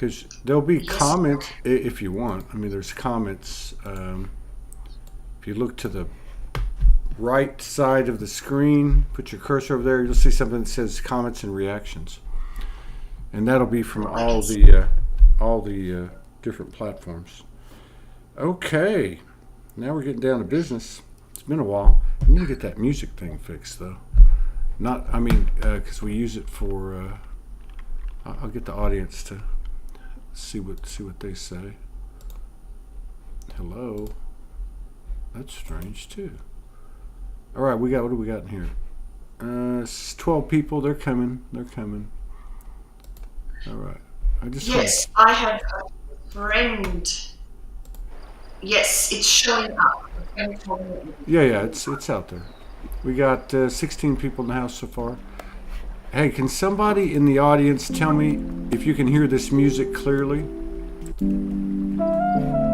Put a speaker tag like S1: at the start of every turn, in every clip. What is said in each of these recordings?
S1: because there'll be
S2: Yes.
S1: comments if you want. I mean, there's comments. If you look to the right side of the screen, put your cursor over there, you'll see something that says comments and reactions, and that'll be from all the different platforms. Okay, now we're getting down to business. It's been a while. I need to get that music thing fixed, though. Because we use it for. I'll get the audience to see what they say. Hello. That's strange too. All right, what do we got in here? 12 people. They're coming. All right.
S2: Yes, I have a friend. Yes, it's showing up.
S1: Yeah, it's out there. We got 16 people in the house so far. Hey, can somebody in the audience tell me if you can hear this music clearly?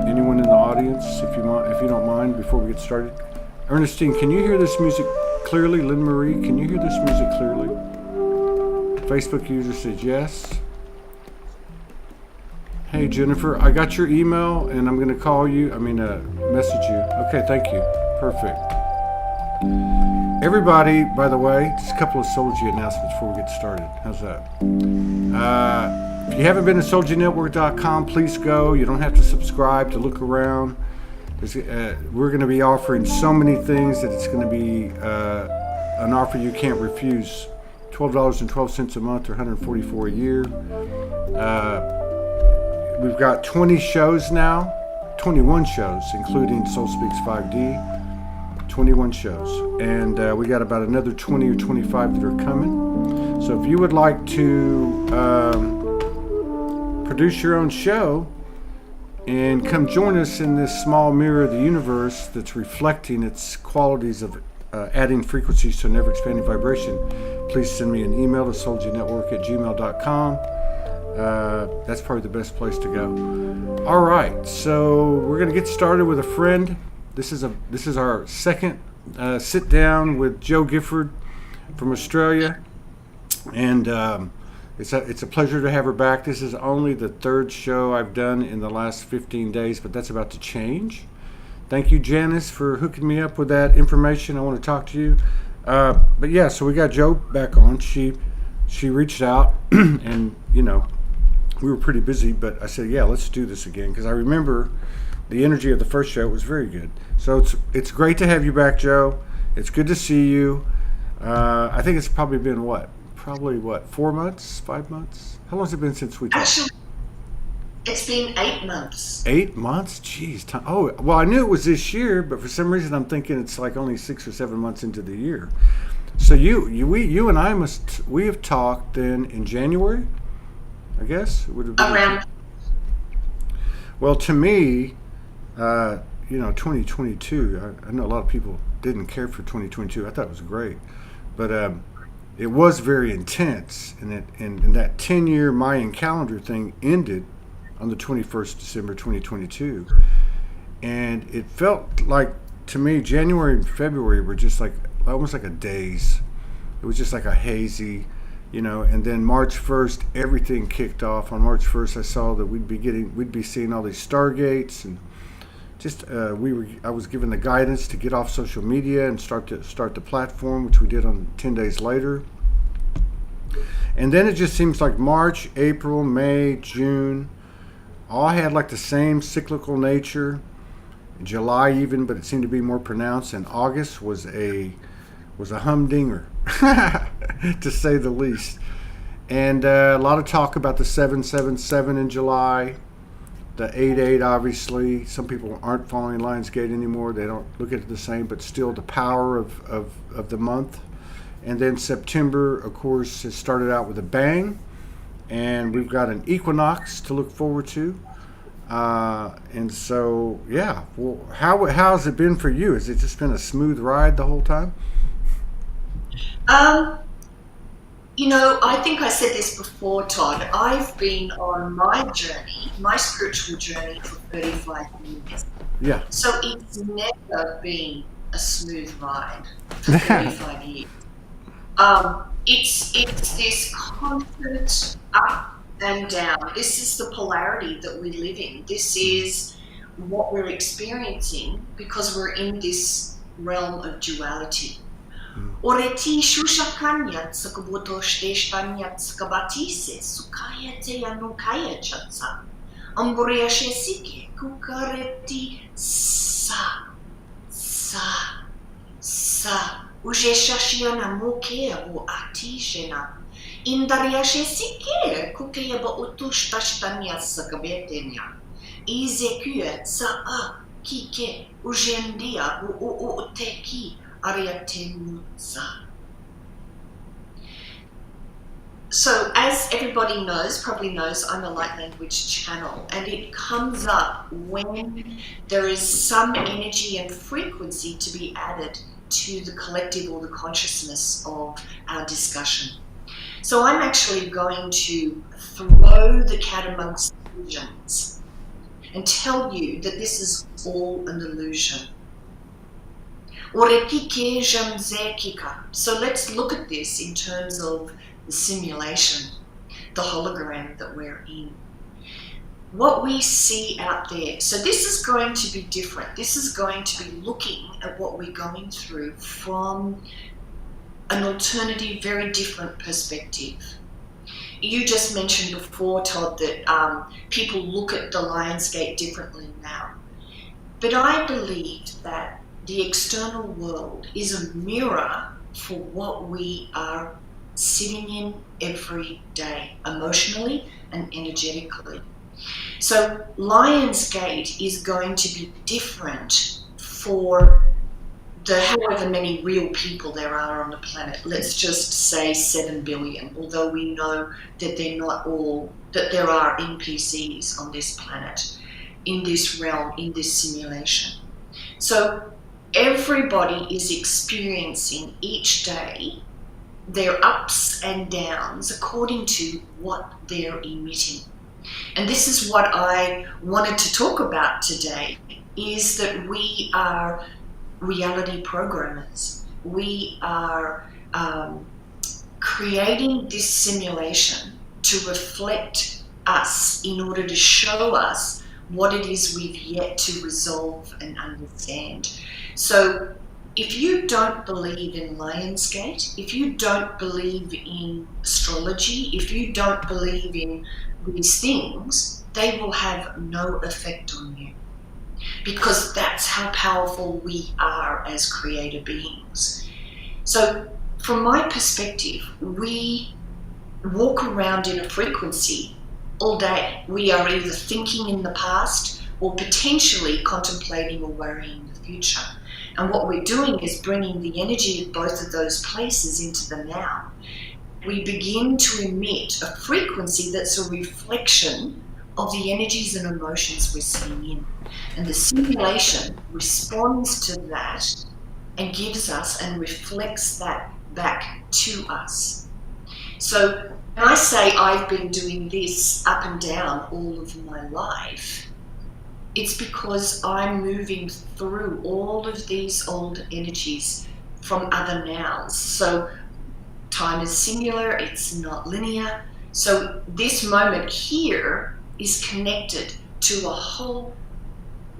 S1: Anyone in the audience, if you don't mind, before we get started? Ernestine, can you hear this music clearly? Lynn Marie, can you hear this music clearly? Facebook user says yes. Hey Jennifer, I got your email and I'm going to message you. Okay, thank you. Perfect. Everybody, by the way, just a couple of Soulogy announcements before we get started. How's that? If you haven't been to SoulogyNetwork.com, please go. You don't have to subscribe to look around. We're going to be offering so many things that it's going to be an offer you can't refuse. $12.12 a month or $144 a year. We've got 20 shows now, 21 shows, including SouLSPEAKS 5D. 21 shows, and we got about another 20 or 25 that are coming. So if you would like to produce your own show and come join us in this small mirror of the universe that's reflecting its qualities of adding frequencies to an ever-expanding vibration, please send me an email to SoulogyNetwork@gmail.com. That's probably the best place to go. All right, so we're going to get started with a friend. This is our second sit down with Joe Gifford from Australia, and it's a pleasure to have her back. This is only the third show I've done in the last 15 days, but that's about to change. Thank you, Janice, for hooking me up with that information. I want to talk to you. But yeah, so we got Joe back on. She reached out, and we were pretty busy, but I said, yeah, let's do this again, because I remember the energy of the first show was very good. So it's great to have you back, Joe. It's good to see you. I think it's probably been 4 months, 5 months? How long has it been since we talked?
S2: Actually, it's been 8 months.
S1: 8 months? Jeez. Oh, well, I knew it was this year, but for some reason I'm thinking it's like only 6 or 7 months into the year. So you and I we have talked then in January, I guess? It would have been
S2: Around.
S1: Well, to me, 2022, I know a lot of people didn't care for 2022. I thought it was great. But it was very intense. And that 10-year Mayan calendar thing ended on the 21st December 2022. And it felt like, to me, January and February were just like, almost like a daze. It was just like a hazy, and then March 1st, everything kicked off. On March 1st, I saw that we'd be seeing all these stargates, and just I was given the guidance to get off social media and start the platform, which we did on 10 days later. And then it just seems like March, April, May, June, all had like the same cyclical nature. July even, but it seemed to be more pronounced. And August was a humdinger, to say the least. And a lot of talk about the 777 in July, the 88 obviously. Some people aren't following Lionsgate anymore. They don't look at it the same, but still the power of the month. And then September, of course, has started out with a bang. And we've got an equinox to look forward to. And so, yeah. Well, how's it been for you? Has it just been a smooth ride the whole time?
S2: I think I said this before, Todd. I've been on my journey, my spiritual journey, for 35 years.
S1: Yeah.
S2: So it's never been a smooth ride for 35 years. It's this constant up and down. This is the polarity that we live in. This is what we're experiencing because we're in this realm of duality. Oreti shushakanyat sakabutoshdeштanyat skabatise sukayate yanukaya chatsa. Amburiashesike kukareti sa ujeshashiana mukea bu atishena. Indariashesike kukeya ba utushtashtanya sakabetenya. Izekue sa a kike ujendia bu uteki ariatemutsa. So as everybody knows, probably knows, I'm a light language channel, and it comes up when there is some energy and frequency to be added to the collective or the consciousness of our discussion. So I'm actually going to throw the cat amongst illusions and tell you that this is all an illusion. So let's look at this in terms of the simulation, the hologram that we're in. What we see out there, so this is going to be different. This is going to be looking at what we're going through from an alternative, very different perspective. You just mentioned before, Todd, that people look at the Lionsgate differently now. But I believe that the external world is a mirror for what we are sitting in every day, emotionally and energetically. So Lionsgate is going to be different for the however many real people there are on the planet. Let's just say 7 billion, although we know that they're not all, that there are NPCs on this planet, in this realm, in this simulation. So everybody is experiencing each day their ups and downs according to what they're emitting. And this is what I wanted to talk about today, is that we are reality programmers. We are creating this simulation to reflect us in order to show us what it is we've yet to resolve and understand. So if you don't believe in Lionsgate, if you don't believe in astrology, if you don't believe in these things, they will have no effect on you, because that's how powerful we are as creator beings. So from my perspective, we walk around in a frequency all day. We are either thinking in the past or potentially contemplating or worrying the future. And what we're doing is bringing the energy of both of those places into the now. We begin to emit a frequency that's a reflection of the energies and emotions we're sitting in. And the simulation responds to that and gives us and reflects that back to us. So when I say I've been doing this up and down all of my life, it's because I'm moving through all of these old energies from other nows. So time is singular, it's not linear. So this moment here is connected to a whole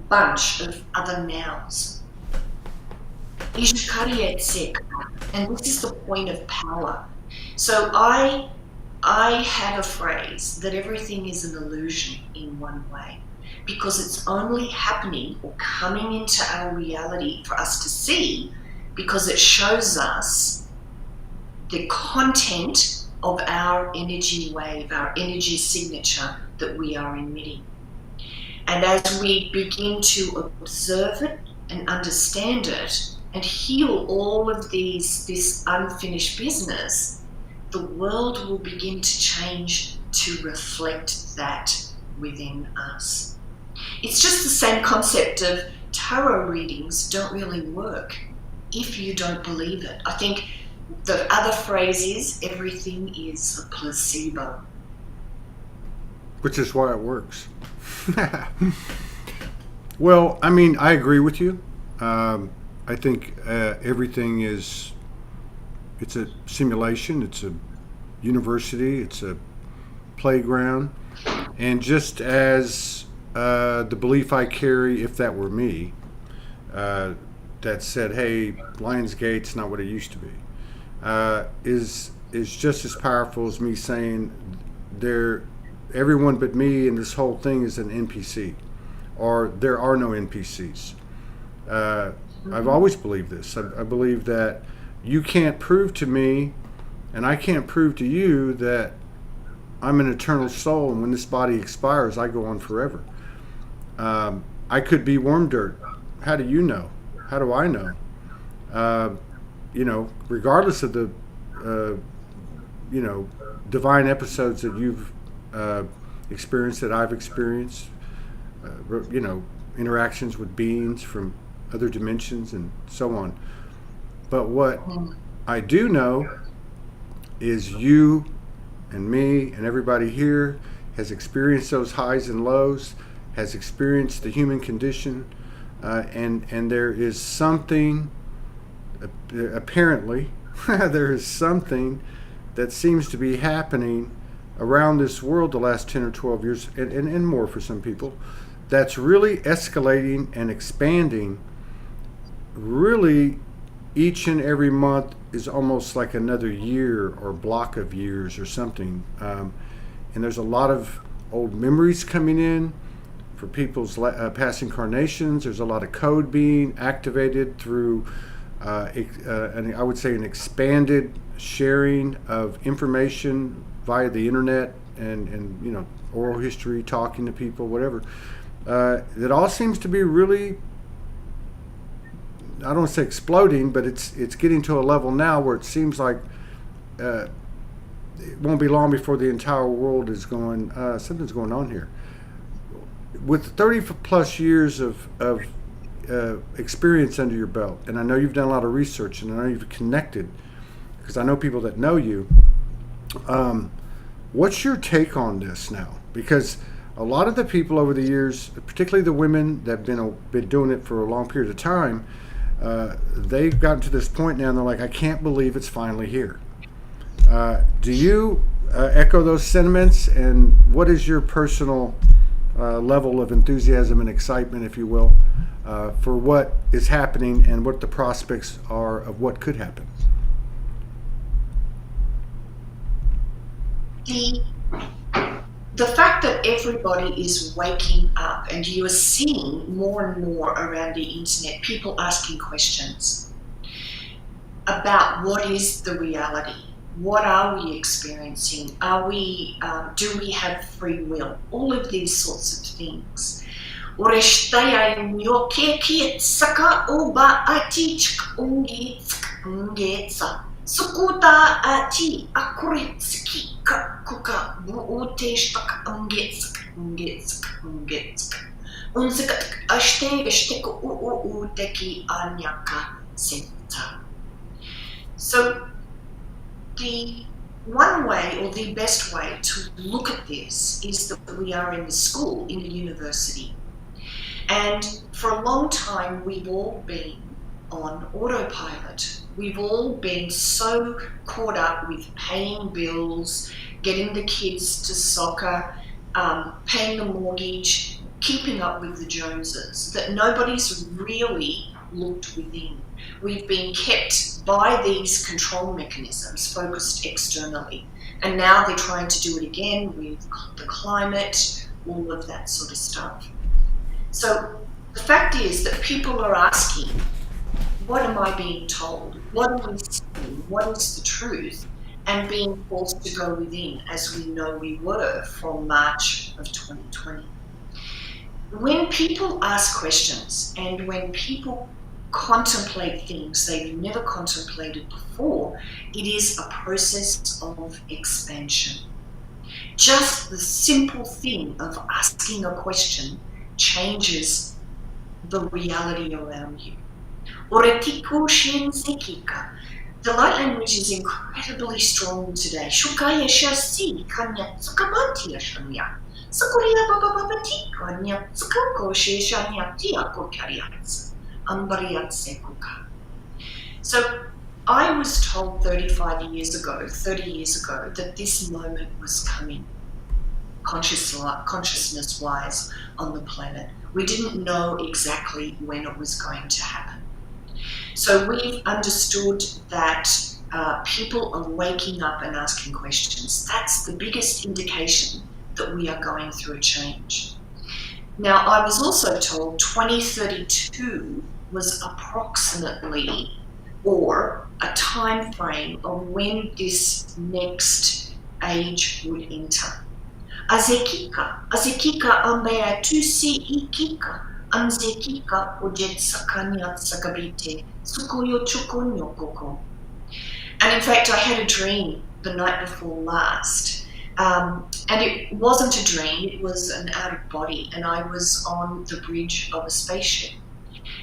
S2: bunch of other nows. And this is the point of power. So I have a phrase that everything is an illusion in one way, because it's only happening or coming into our reality for us to see, because it shows us the content of our energy wave, our energy signature that we are emitting. And as we begin to observe it and understand it and heal all of this unfinished business, the world will begin to change to reflect that within us. It's just the same concept of tarot readings don't really work if you don't believe it. I think the other phrase is everything is a placebo.
S1: Which is why it works. Well, I mean, I agree with you. I think everything it's a simulation, it's a university, it's a playground. And just as the belief I carry, if that were me, that said, hey, Lionsgate's not what it used to be, is just as powerful as me saying everyone but me and this whole thing is an NPC, or there are no NPCs. I've always believed this. I believe that you can't prove to me, and I can't prove to you, that I'm an eternal soul, and when this body expires, I go on forever. I could be worm dirt. How do you know? How do I know? Regardless of the, divine episodes that you've experienced, that I've experienced, interactions with beings from other dimensions and so on. But what I do know is you and me and everybody here has experienced those highs and lows, has experienced the human condition, and there is something, apparently, there is something that seems to be happening around this world the last 10 or 12 years, and more for some people, that's really escalating and expanding. Really, each and every month is almost like another year or block of years or something. And there's a lot of old memories coming in for people's past incarnations. There's a lot of code being activated through, and I would say, an expanded sharing of information via the internet and oral history, talking to people, whatever. It all seems to be really, I don't want to say exploding, but it's getting to a level now where it seems like it won't be long before the entire world is going, something's going on here. With 30 plus years of experience under your belt, and I know you've done a lot of research, and I know you've connected, because I know people that know you, what's your take on this now? Because a lot of the people over the years, particularly the women that have been doing it for a long period of time, they've gotten to this point now and they're like, I can't believe it's finally here. Do you echo those sentiments, and what is your personal level of enthusiasm and excitement, if you will, for what is happening and what the prospects are of what could happen?
S2: The fact that everybody is waking up, and you are seeing more and more around the internet people asking questions about what is the reality, what are we experiencing, do we have free will, all of these sorts of things. Sukuta ati akuritski kuka buuteshtak ungetsk unzikat ashtevishtek uuteki anyaka senta. So the one way, or the best way, to look at this is that we are in the school, in the university, and for a long time we've all been on autopilot. We've all been so caught up with paying bills, getting the kids to soccer, paying the mortgage, keeping up with the Joneses, that nobody's really looked within. We've been kept by these control mechanisms focused externally, and now they're trying to do it again with the climate, all of that sort of stuff. So the fact is that people are asking, what am I being told? What are we seeing? What is the truth? And being forced to go within, as we know we were from March of 2020. When people ask questions, and when people contemplate things they've never contemplated before, it is a process of expansion. Just the simple thing of asking a question changes the reality around you. The light language is incredibly strong today. So I was told 30 years ago, that this moment was coming. consciousness-wise on the planet. We didn't know exactly when it was going to happen. So we've understood that people are waking up and asking questions. That's the biggest indication that we are going through a change. Now, I was also told 2032 was approximately, or a time frame of when this next age would enter. Azekika ambea tusi ikika, anzekika ujet sakanya sakabite, sukuyo chukunyo koko. And in fact, I had a dream the night before last. And it wasn't a dream, it was an out of body. And I was on the bridge of a spaceship.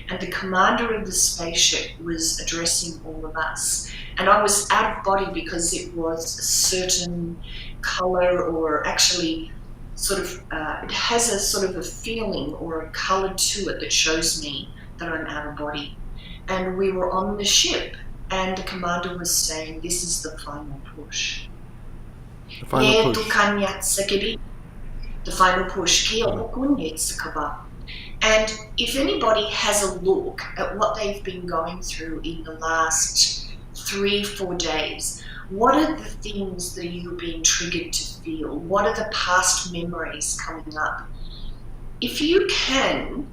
S2: And the commander of the spaceship was addressing all of us. And I was out of body because it was a certain color, or actually sort of, it has a sort of a feeling or a color to it that shows me that I'm out of body. And we were on the ship, and the commander was saying, this is the final push.
S1: The final push.
S2: The final push. And if anybody has a look at what they've been going through in the last 3-4 days, what are the things that you've been triggered to feel? What are the past memories coming up? If you can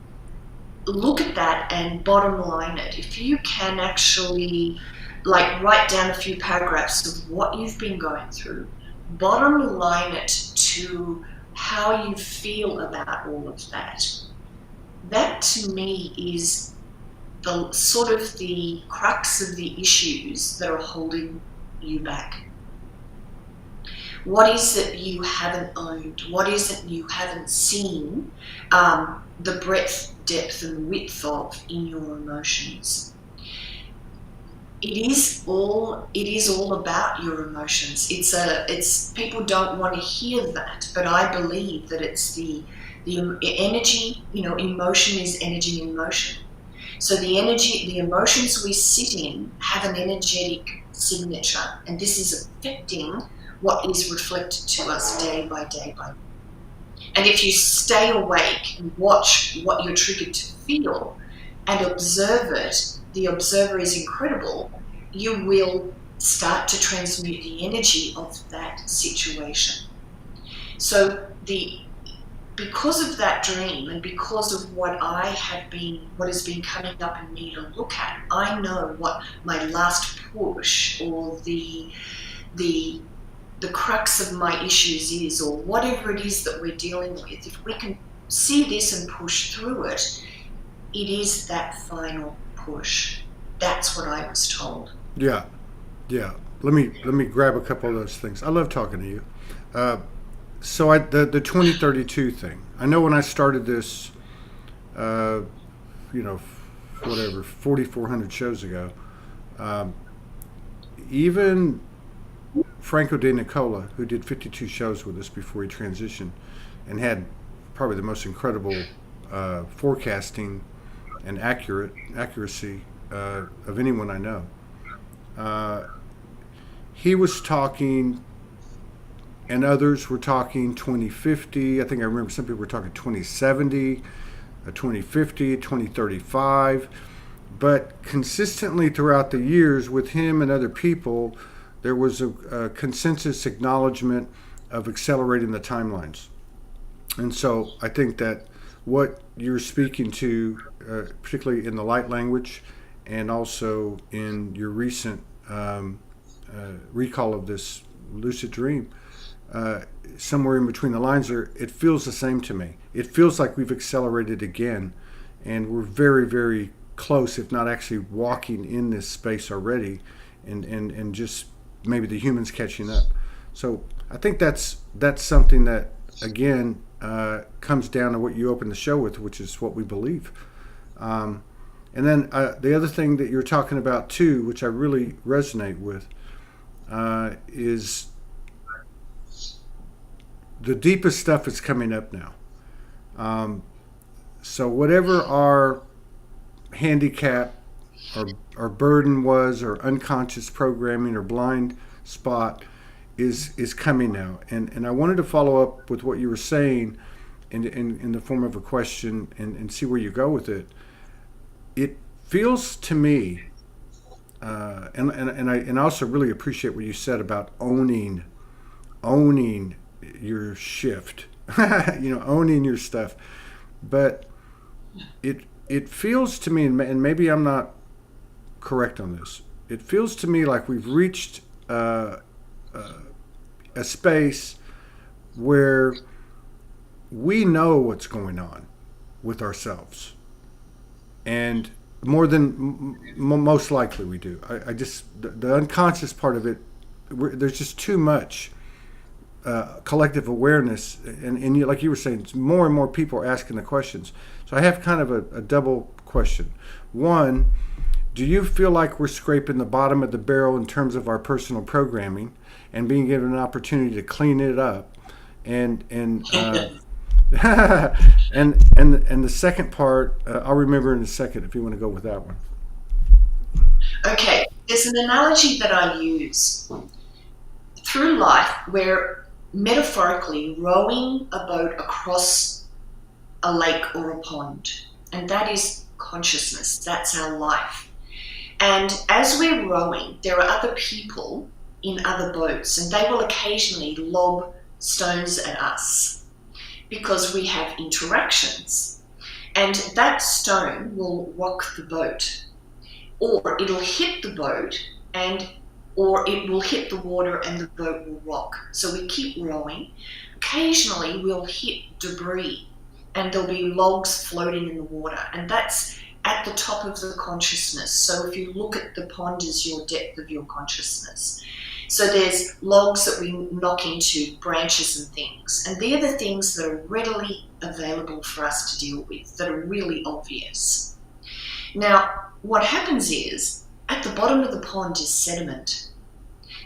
S2: look at that and bottom line it, if you can actually write down a few paragraphs of what you've been going through, bottom line it to how you feel about all of that. That to me is the sort of the crux of the issues that are holding you back. What is it you haven't owned? What is it you haven't seen the breadth, depth and width of in your emotions? It is all about your emotions. It's people don't want to hear that, but I believe that it's the energy, emotion is energy in motion. So the emotions we sit in have an energetic signature, and this is affecting what is reflected to us day by day by day. And if you stay awake and watch what you're triggered to feel and observe it, the observer is incredible, you will start to transmute the energy of that situation. So because of that dream and because of what has been coming up in me to look at, I know what my last push or the crux of my issues is, or whatever it is that we're dealing with. If we can see this and push through it, it is that final push. That's what I was told.
S1: Yeah. Let me grab a couple of those things. I love talking to you. So the 2032 thing. I know when I started this, 4,400 shows ago, even Franco De Nicola, who did 52 shows with us before he transitioned, and had probably the most incredible forecasting and accuracy of anyone I know. He was talking, and others were talking 2050. I think I remember some people were talking 2070, 2050, 2035. But consistently throughout the years with him and other people, there was a consensus acknowledgement of accelerating the timelines. And so I think that what you're speaking to, particularly in the light language and also in your recent recall of this lucid dream, somewhere in between the lines there, it feels the same to me. It feels like we've accelerated again, and we're very, very close, if not actually walking in this space already, and just maybe the humans catching up. So I think that's something that, again, comes down to what you opened the show with, which is what we believe. And then the other thing that you're talking about too, which I really resonate with, is the deepest stuff is coming up now. So whatever our handicap or burden was, or unconscious programming or blind spot, is coming now. And I wanted to follow up with what you were saying in the form of a question and see where you go with it. It feels to me, and I also really appreciate what you said about owning your shift, owning your stuff. But it feels to me, and maybe I'm not correct on this, it feels to me like we've reached a space where we know what's going on with ourselves, and more than most likely we do. I just, the unconscious part of it, there's just too much collective awareness, and like you were saying, it's more and more people are asking the questions. So I have kind of a double question. One, do you feel like we're scraping the bottom of the barrel in terms of our personal programming and being given an opportunity to clean it up? And and the second part, I'll remember in a second if you want to go with that one.
S2: Okay, there's an analogy that I use through life where metaphorically rowing a boat across a lake or a pond, and that is consciousness. That's our life. And as we're rowing, there are other people in other boats, and they will occasionally lob stones at us because we have interactions. And that stone will rock the boat, or it'll hit the boat, or it will hit the water and the boat will rock. So we keep rowing. Occasionally we'll hit debris and there'll be logs floating in the water, and that's at the top of the consciousness. So if you look at the pond as your depth of your consciousness. So there's logs that we knock into, branches and things, and they're the things that are readily available for us to deal with, that are really obvious. Now, what happens is, at the bottom of the pond is sediment.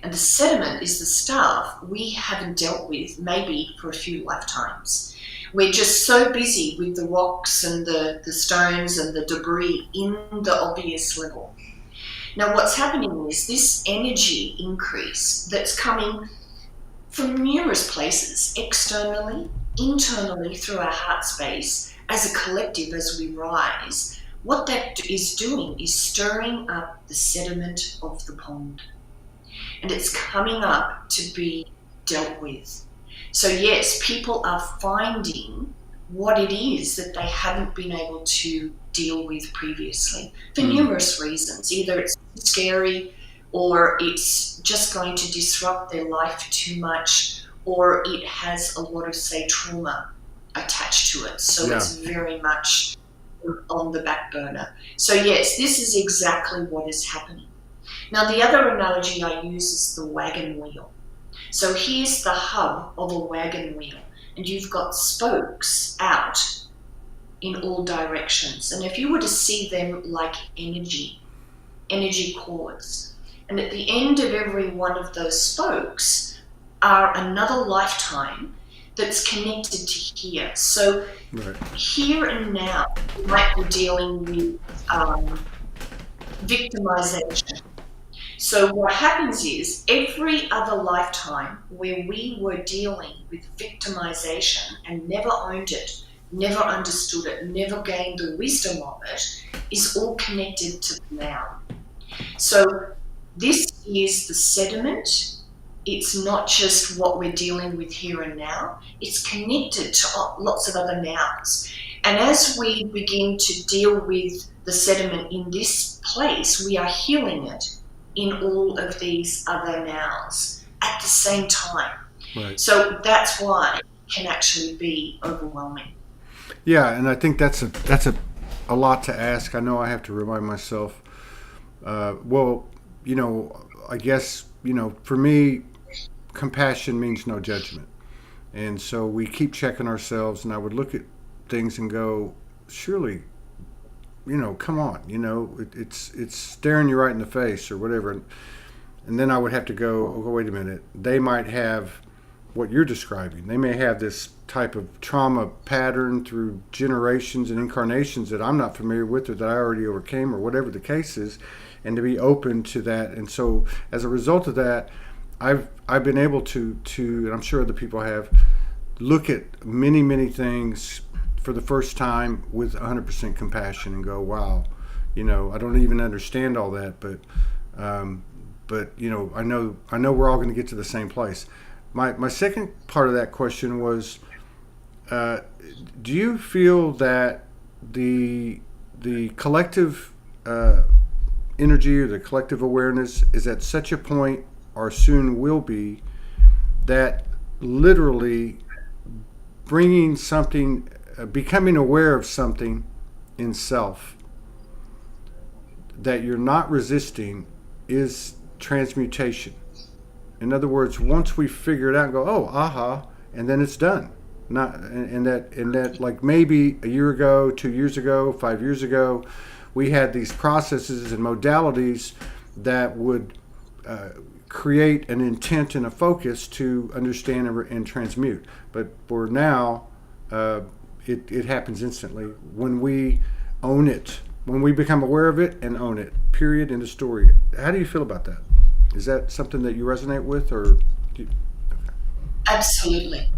S2: And the sediment is the stuff we haven't dealt with maybe for a few lifetimes. We're just so busy with the rocks and the stones and the debris in the obvious level. Now what's happening is this energy increase that's coming from numerous places, externally, internally through our heart space, as a collective as we rise. What that is doing is stirring up the sediment of the pond. And it's coming up to be dealt with. So yes, people are finding what it is that they haven't been able to deal with previously for numerous reasons. Either it's scary, or it's just going to disrupt their life too much, or it has a lot of, say, trauma attached to it. So It's very much on the back burner. So yes, this is exactly what is happening. Now the other analogy I use is the wagon wheel. So here's the hub of a wagon wheel, and you've got spokes out in all directions. And if you were to see them like energy cords, and at the end of every one of those spokes are another lifetime that's connected to here. So here and now, you might be dealing with victimization. So what happens is every other lifetime where we were dealing with victimization and never owned it, never understood it, never gained the wisdom of it, is all connected to the now. So this is the sediment. It's not just what we're dealing with here and now. It's connected to lots of other nows. And as we begin to deal with the sediment in this place, we are healing it in all of these other nows at the same time.
S1: Right.
S2: So that's why it can actually be overwhelming.
S1: Yeah, and I think that's a lot to ask. I know I have to remind myself. I guess, for me, compassion means no judgment. And so we keep checking ourselves, and I would look at things and go, surely, come on, it's staring you right in the face or whatever. And then I would have to go, wait a minute, they might have what you're describing. They may have this type of trauma pattern through generations and incarnations that I'm not familiar with, or that I already overcame, or whatever the case is, and to be open to that. And so as a result of that, I've been able to and I'm sure other people have, look at many things for the first time with 100% compassion and go, wow, I don't even understand all that, but I know we're all going to get to the same place. My second part of that question was, do you feel that the collective energy or the collective awareness is at such a point, or soon will be, that literally bringing something, becoming aware of something in self that you're not resisting is transmutation? In other words, once we figure it out and go, oh, aha, and then it's done. Not and that like maybe a year ago, 2 years ago, 5 years ago, we had these processes and modalities that would create an intent and a focus to understand and transmute. But for now, it happens instantly when we own it, when we become aware of it and own it. Period. End of story. How do you feel about that? Is that something that you resonate with, or?
S2: Absolutely.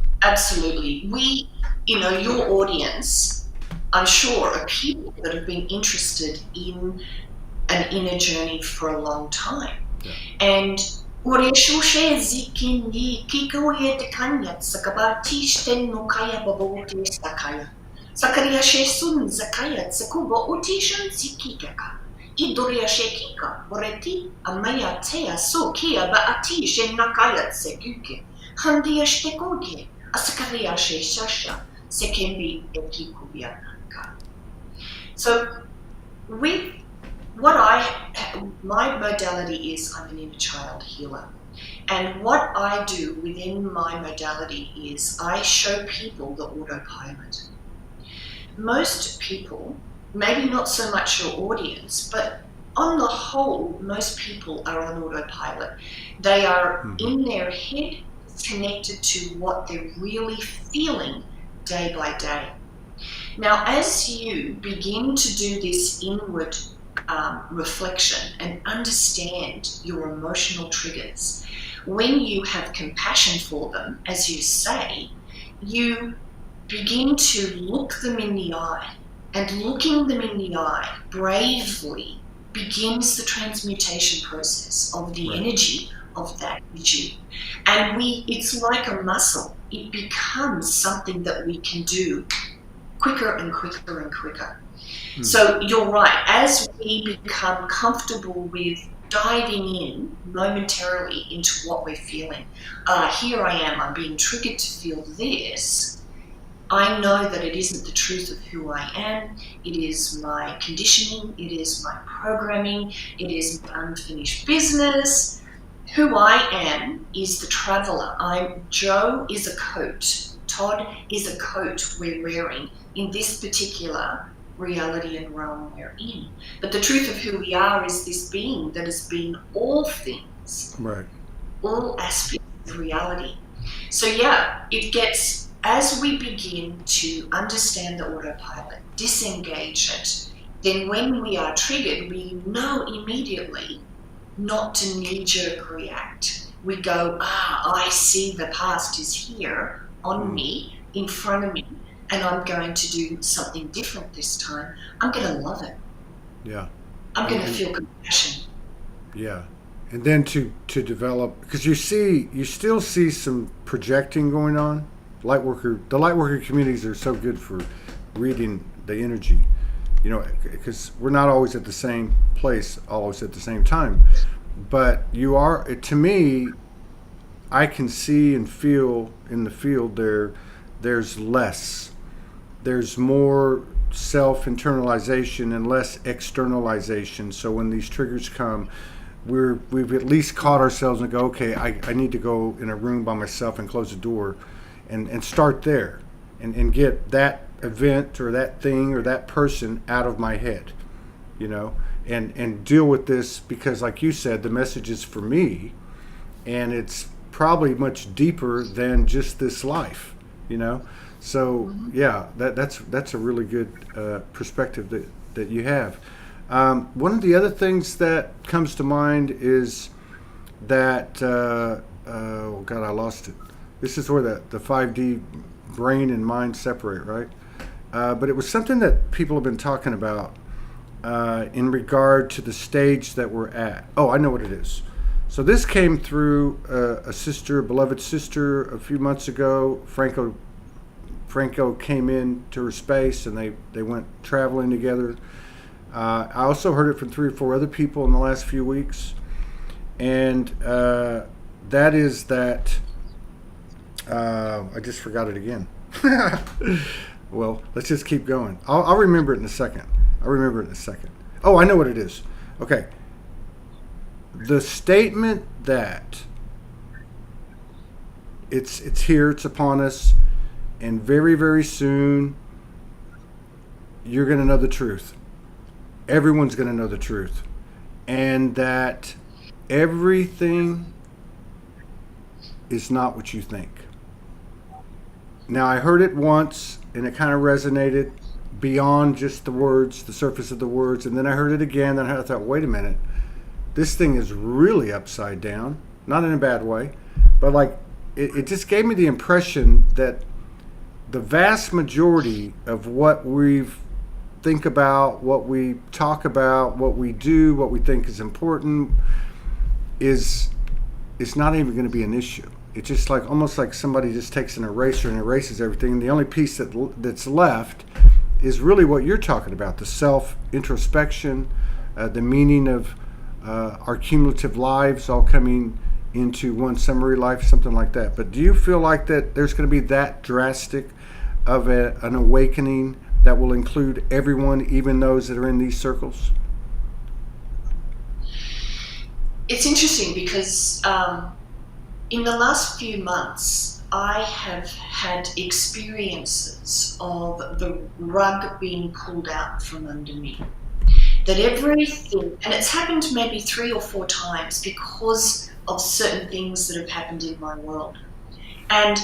S2: We, your audience, I'm sure, are people that have been interested in an inner journey for a long time.
S1: Yeah.
S2: And Oreshushe zikindi kikoye tekanya sakabati shtenno kaya babote sakaya. Sakaria shesun zakaya tsakuba utishan zikikaka. Idoria shekika boreti amaya tea so kia baati shenakaya tsekuke. Handia shtekoge. Asakaria sheshasha sekembi ekikubianaka. So with my modality is I'm an inner child healer. And what I do within my modality is I show people the autopilot. Most people, maybe not so much your audience, but on the whole, most people are on autopilot. They are in their head, connected to what they're really feeling day by day. Now, as you begin to do this inward reflection and understand your emotional triggers, when you have compassion for them, as you say, you begin to look them in the eye, and looking them in the eye bravely begins the transmutation process of the energy of that issue. And it's like a muscle. It becomes something that we can do quicker and quicker and quicker. So you're right, as we become comfortable with diving in momentarily into what we're feeling, here I am, I'm being triggered to feel this. I know that it isn't the truth of who I am. It is my conditioning, it is my programming, it is my unfinished business. Who I am is the traveler. Joe is a coat. Todd is a coat we're wearing in this particular reality and realm we're in. But the truth of who we are is this being that has been all things,
S1: right,
S2: all aspects of reality. So yeah, it gets, as we begin to understand the autopilot, disengage it, then when we are triggered, we know immediately not to knee-jerk react. We go, I see the past is here on me, in front of me, and I'm going to do something different this time. I'm going to love it.
S1: Yeah.
S2: I'm going to feel compassion.
S1: Yeah. And then to develop, because you still see some projecting going on. The lightworker communities are so good for reading the energy, because we're not always at the same place, always at the same time. But you are, to me, I can see and feel in the field there's less. There's more self-internalization and less externalization. So when these triggers come, we've at least caught ourselves and go, okay, I need to go in a room by myself and close the door and start there and get that event or that thing or that person out of my head, and deal with this, because like you said, the message is for me, and it's probably much deeper than just this life, So yeah, that's a really good perspective that you have. One of the other things that comes to mind is that, oh God, I lost it. This is where the 5D brain and mind separate, right? But it was something that people have been talking about in regard to the stage that we're at. Oh, I know what it is. So this came through a sister, a beloved sister, a few months ago. Franco came in to her space, and they went traveling together. I also heard it from 3 or 4 other people in the last few weeks, and that is that. I just forgot it again. Well, let's just keep going. I'll remember it in a second. Oh, I know what it is. Okay. The statement that it's here, it's upon us, and very, very soon you're going to know the truth. Everyone's going to know the truth. And that everything is not what you think. Now, I heard it once, and it kind of resonated beyond just the words, the surface of the words. And then I heard it again, and I thought, wait a minute. This thing is really upside down. Not in a bad way. But, like, it just gave me the impression that the vast majority of what we think about, what we talk about, what we do, what we think is important is not even going to be an issue. It's just like almost like somebody just takes an eraser and erases everything. And the only piece that's left is really what you're talking about, the self-introspection, the meaning of our cumulative lives all coming into one summary life, something like that. But do you feel like that there's going to be that drastic of an awakening that will include everyone, even those that are in these circles?
S2: It's interesting because in the last few months, I have had experiences of the rug being pulled out from under me. That everything, and it's happened maybe 3 or 4 times because of certain things that have happened in my world. And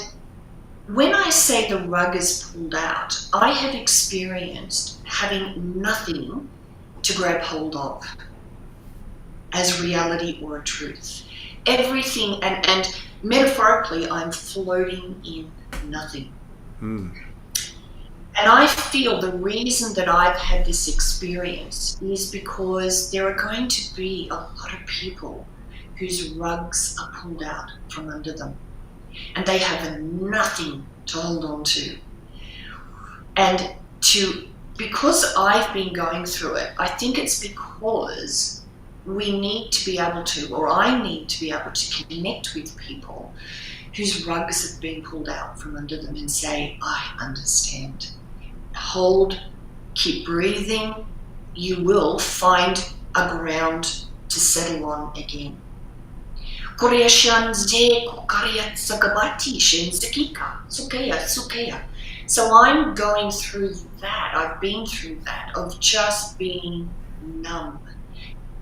S2: when I say the rug is pulled out, I have experienced having nothing to grab hold of as reality or a truth. Everything, and metaphorically, I'm floating in nothing. And I feel the reason that I've had this experience is because there are going to be a lot of people whose rugs are pulled out from under them, and they have nothing to hold on to. And because I've been going through it, I think it's because we need to be able to, or I need to be able to connect with people whose rugs have been pulled out from under them and say, I understand. Hold, keep breathing. You will find a ground to settle on again. So I'm going through that. I've been through that of just being numb.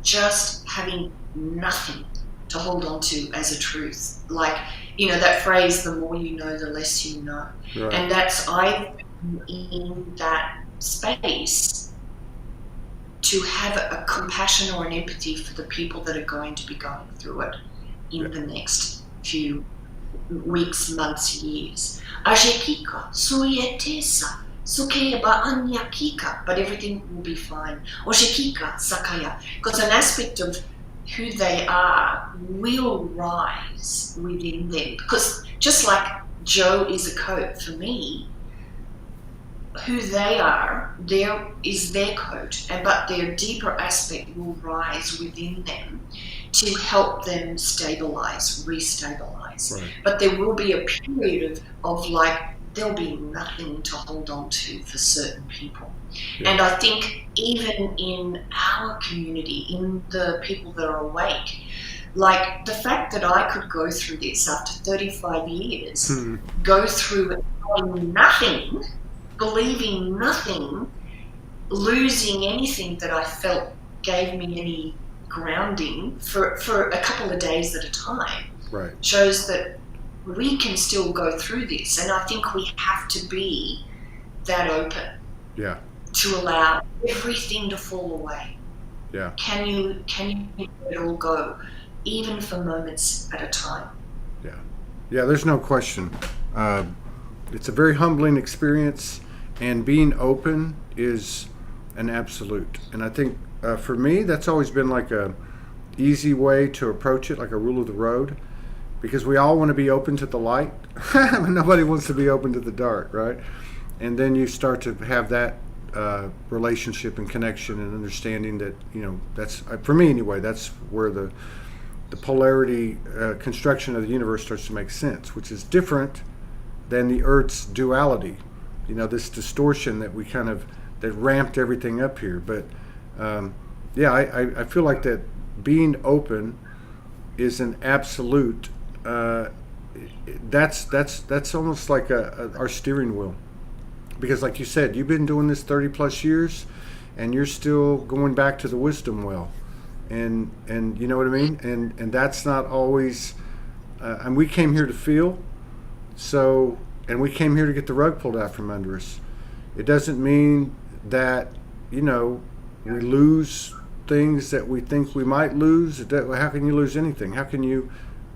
S2: Just having nothing to hold on to as a truth. Like, that phrase, the more you know, the less you know. Right. And I've been in that space to have a compassion or an empathy for the people that are going to be going through it in the next few weeks, months, years. But everything will be fine. Because an aspect of who they are will rise within them. Because just like Joe is a coat for me, who they are, there is their coat, but their deeper aspect will rise within them to help them stabilize, restabilize. Right. But there will be a period of there'll be nothing to hold on to for certain people. Yeah. And I think even in our community, in the people that are awake, like the fact that I could go through this after 35 years, go through it knowing nothing, believing nothing, losing anything that I felt gave me any grounding for a couple of days at a time, right, shows that we can still go through this. And I think we have to be that open, yeah, to allow everything to fall away. Yeah. Can you let it all go? even for moments at a time.
S1: Yeah, there's no question. It's a very humbling experience, and being open is an absolute. And I think for me, that's always been like a easy way to approach it, like a rule of the road, because we all want to be open to the light. Nobody wants to be open to the dark, right? And then you start to have that relationship and connection and understanding that, that's, for me anyway, that's where the polarity construction of the universe starts to make sense, which is different than the Earth's duality, this distortion that we that ramped everything up here. But I feel like that being open is an absolute. That's almost like our steering wheel, because like you said, you've been doing this 30 plus years, and you're still going back to the wisdom well. And you know what I mean? And that's not always, and we came here to feel, and we came here to get the rug pulled out from under us. It doesn't mean that, we lose things that we think we might lose. How can you lose anything? How can you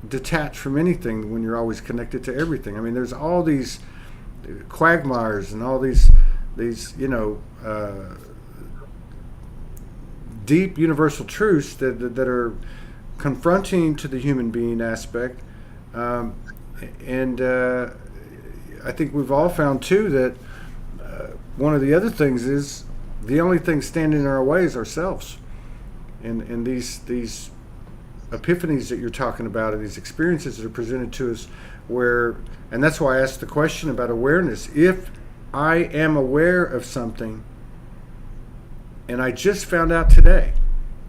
S1: detach from anything when you're always connected to everything? I mean, there's all these quagmires and all these deep universal truths that are confronting to the human being aspect, and I think we've all found too that one of the other things is the only thing standing in our way is ourselves, and these epiphanies that you're talking about, and these experiences that are presented to us, and that's why I asked the question about awareness. If I am aware of something, and I just found out today,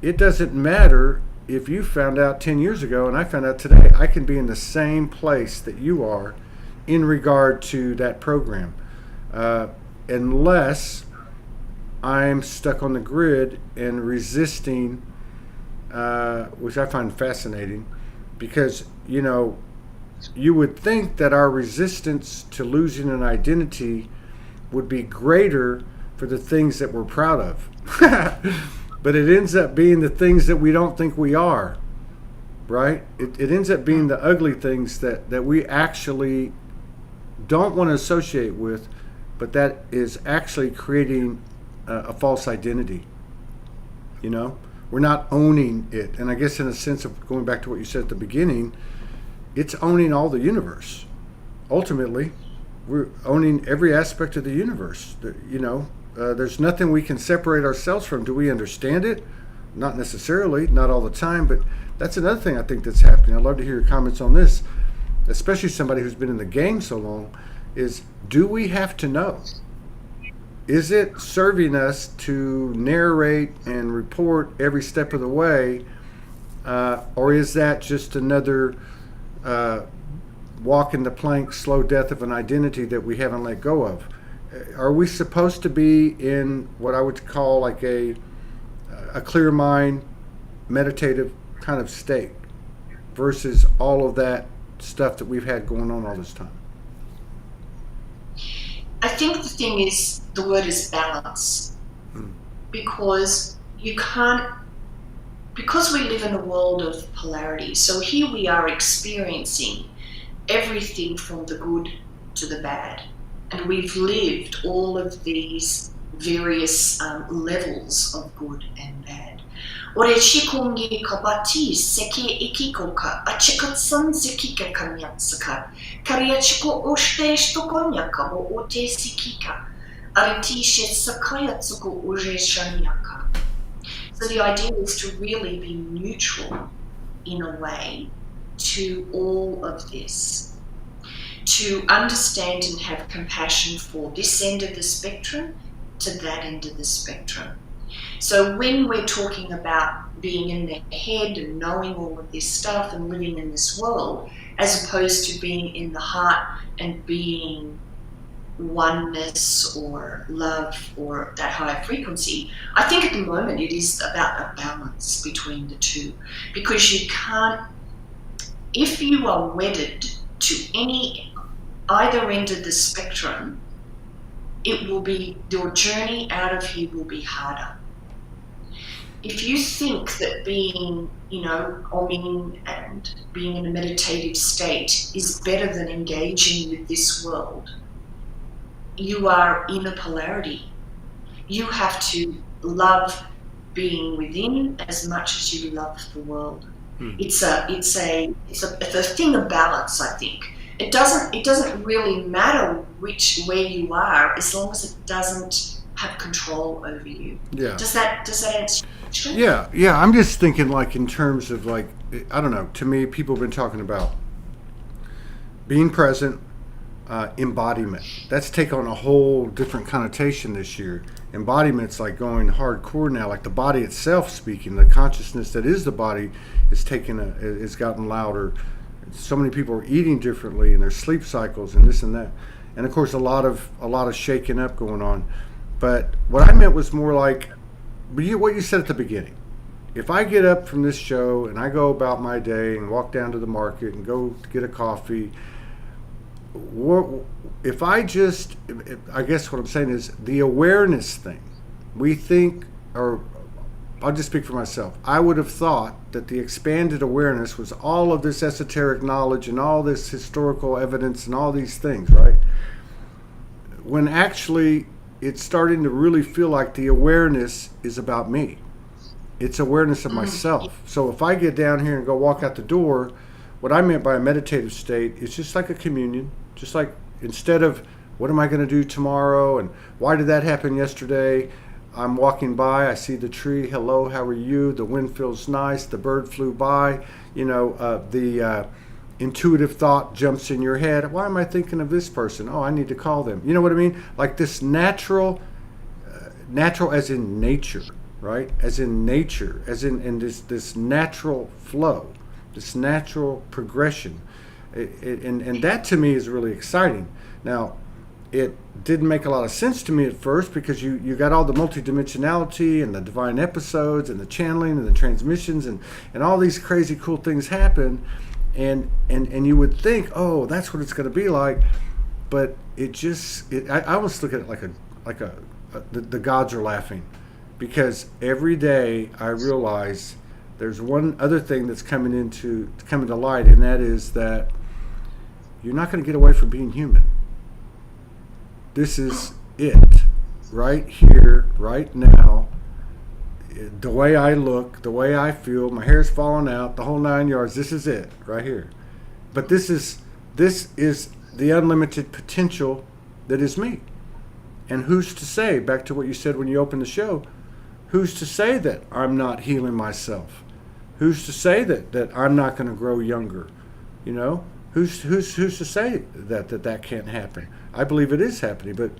S1: it doesn't matter if you found out 10 years ago and I found out today. I can be in the same place that you are in regard to that program, unless I'm stuck on the grid and resisting, which I find fascinating, because you would think that our resistance to losing an identity would be greater for the things that we're proud of. But it ends up being the things that we don't think we are, right? It ends up being the ugly things that we actually don't want to associate with, but that is actually creating a false identity. We're not owning it. And I guess in a sense of going back to what you said at the beginning, it's owning all the universe. Ultimately, we're owning every aspect of the universe. There's nothing we can separate ourselves from. Do we understand it? Not necessarily, not all the time, but that's another thing I think that's happening. I'd love to hear your comments on this, especially somebody who's been in the game so long, is do we have to know? Is it serving us to narrate and report every step of the way, or is that just another walk in the plank, slow death of an identity that we haven't let go of? Are we supposed to be in what I would call like a clear mind, meditative kind of state, versus all of that stuff that we've had going on all this time?
S2: I think the thing is, the word is balance. Because because we live in a world of polarity. So here we are experiencing everything from the good to the bad. And we've lived all of these various levels of good and bad. Ore shikongi kabati seki ikikoka achikatsan sekika kanyatsaka karyachiko oshteshto konyaka bo ote sikika aritishe sakayatsuko uje shanyaka. So the idea is to really be neutral in a way to all of this. To understand and have compassion for this end of the spectrum to that end of the spectrum. So when we're talking about being in the head and knowing all of this stuff and living in this world, as opposed to being in the heart and being oneness or love or that higher frequency, I think at the moment it is about a balance between the two. Because you can't, if you are wedded to either end of the spectrum, it will be, your journey out of here will be harder. if you think that being, omming and being in a meditative state is better than engaging with this world, you are in a polarity. You have to love being within as much as you love the world. It's a thing of balance, I think. It doesn't really matter where you are, as long as it doesn't have control over you.
S1: Yeah.
S2: Does that answer your question?
S1: Yeah. I'm just thinking, like, in terms of, like, I don't know. To me, people have been talking about being present, embodiment. That's taken on a whole different connotation this year. Embodiment's like going hardcore now. Like the body itself speaking, the consciousness that is the body is it's gotten louder. So many people are eating differently, and their sleep cycles and this and that, and of course a lot of shaking up going on. But what I meant was more like what you said at the beginning. If I get up from this show and I go about my day and walk down to the market and go get a coffee, I guess what I'm saying is the awareness thing. We think, or I'll just speak for myself. I would have thought that the expanded awareness was all of this esoteric knowledge and all this historical evidence and all these things, right? When actually it's starting to really feel like the awareness is about me. It's awareness of myself. So if I get down here and go walk out the door, what I meant by a meditative state is just like a communion. Just like, instead of what am I going to do tomorrow and why did that happen yesterday, I'm walking by, I see the tree, hello, how are you? The wind feels nice, the bird flew by, the intuitive thought jumps in your head. Why am I thinking of this person? Oh, I need to call them. You know what I mean? Like this natural as in nature, right? As in nature, as in this natural flow, this natural progression. And that to me is really exciting. Now, it didn't make a lot of sense to me at first because you got all the multidimensionality and the divine episodes and the channeling and the transmissions and all these crazy cool things happen, and you would think, oh, that's what it's going to be like, but I almost look at it like the gods are laughing, because every day I realize there's one other thing that's coming to light, and that is that you're not going to get away from being human. This is it, right here, right now. The way I look, the way I feel, my hair's falling out, the whole 9 yards. This is it, right here. But this is the unlimited potential that is me. And who's to say, back to what you said when you opened the show, who's to say that I'm not healing myself? Who's to say that I'm not going to grow younger? Who's to say that can't happen? I believe it is happening, but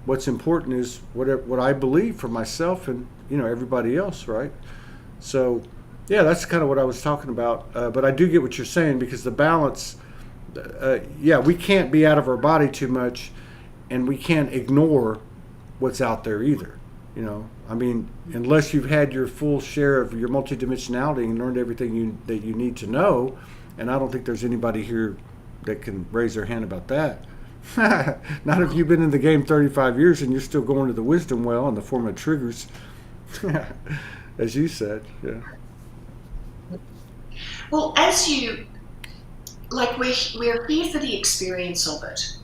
S1: what's important is what I believe for myself and everybody else, right? So, yeah, that's kind of what I was talking about. But I do get what you're saying, because the balance, we can't be out of our body too much, and we can't ignore what's out there either. I mean, unless you've had your full share of your multidimensionality and learned everything that you need to know, and I don't think there's anybody here that can raise their hand about that. Not if you've been in the game 35 years and you're still going to the wisdom well in the form of triggers, as you said. Yeah.
S2: Well, we're here for the experience of it.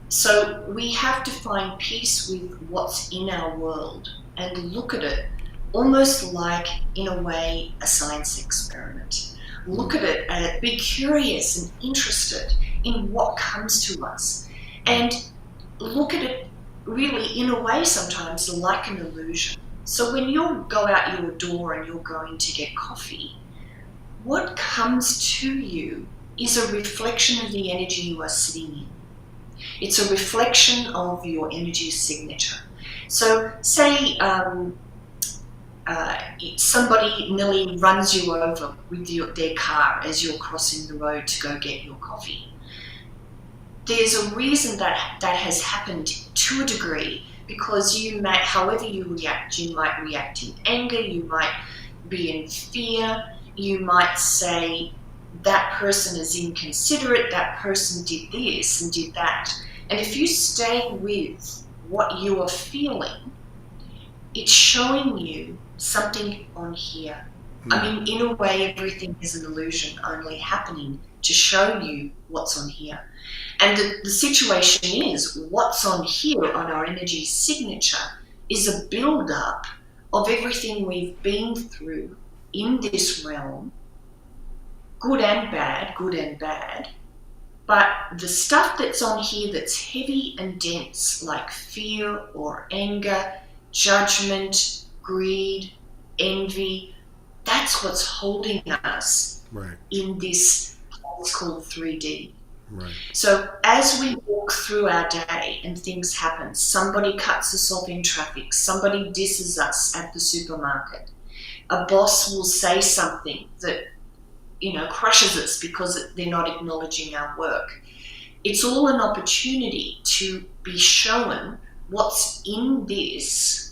S2: So we have to find peace with what's in our world and look at it almost like, in a way, a science experiment. Look at it, be curious and interested in what comes to us, and look at it really, in a way, sometimes like an illusion. So when you go out your door and you're going to get coffee, what comes to you is a reflection of the energy you are sitting in. It's a reflection of your energy signature. So say somebody nearly runs you over with their car as you're crossing the road to go get your coffee. There's a reason that has happened to a degree, because however you react, you might react in anger, you might be in fear, you might say, that person is inconsiderate, that person did this and did that. And if you stay with what you are feeling, it's showing you something on here. I mean, in a way, everything is an illusion only happening to show you what's on here. And the situation is, what's on here on our energy signature is a build-up of everything we've been through in this realm, good and bad. But the stuff that's on here that's heavy and dense, like fear or anger, judgment, greed, envy, that's what's holding us in this place called 3D.
S1: Right.
S2: So as we walk through our day and things happen, somebody cuts us off in traffic, somebody disses us at the supermarket, a boss will say something that, you know, crushes us because they're not acknowledging our work. It's all an opportunity to be shown what's in this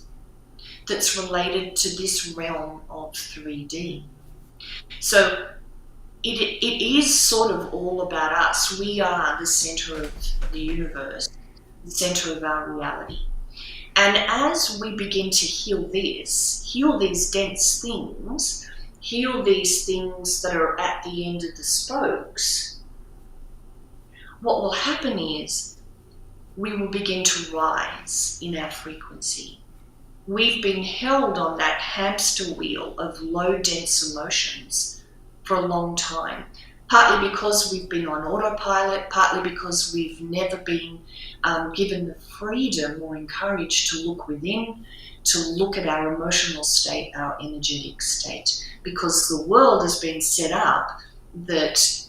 S2: that's related to this realm of 3D. So it is sort of all about us. We are the center of the universe, the center of our reality. And as we begin to heal these dense things, heal these things that are at the end of the spokes, what will happen is we will begin to rise in our frequency. We've been held on that hamster wheel of low dense emotions for a long time, partly because we've been on autopilot, partly because we've never been given the freedom or encouraged to look within, to look at our emotional state, our energetic state, because the world has been set up that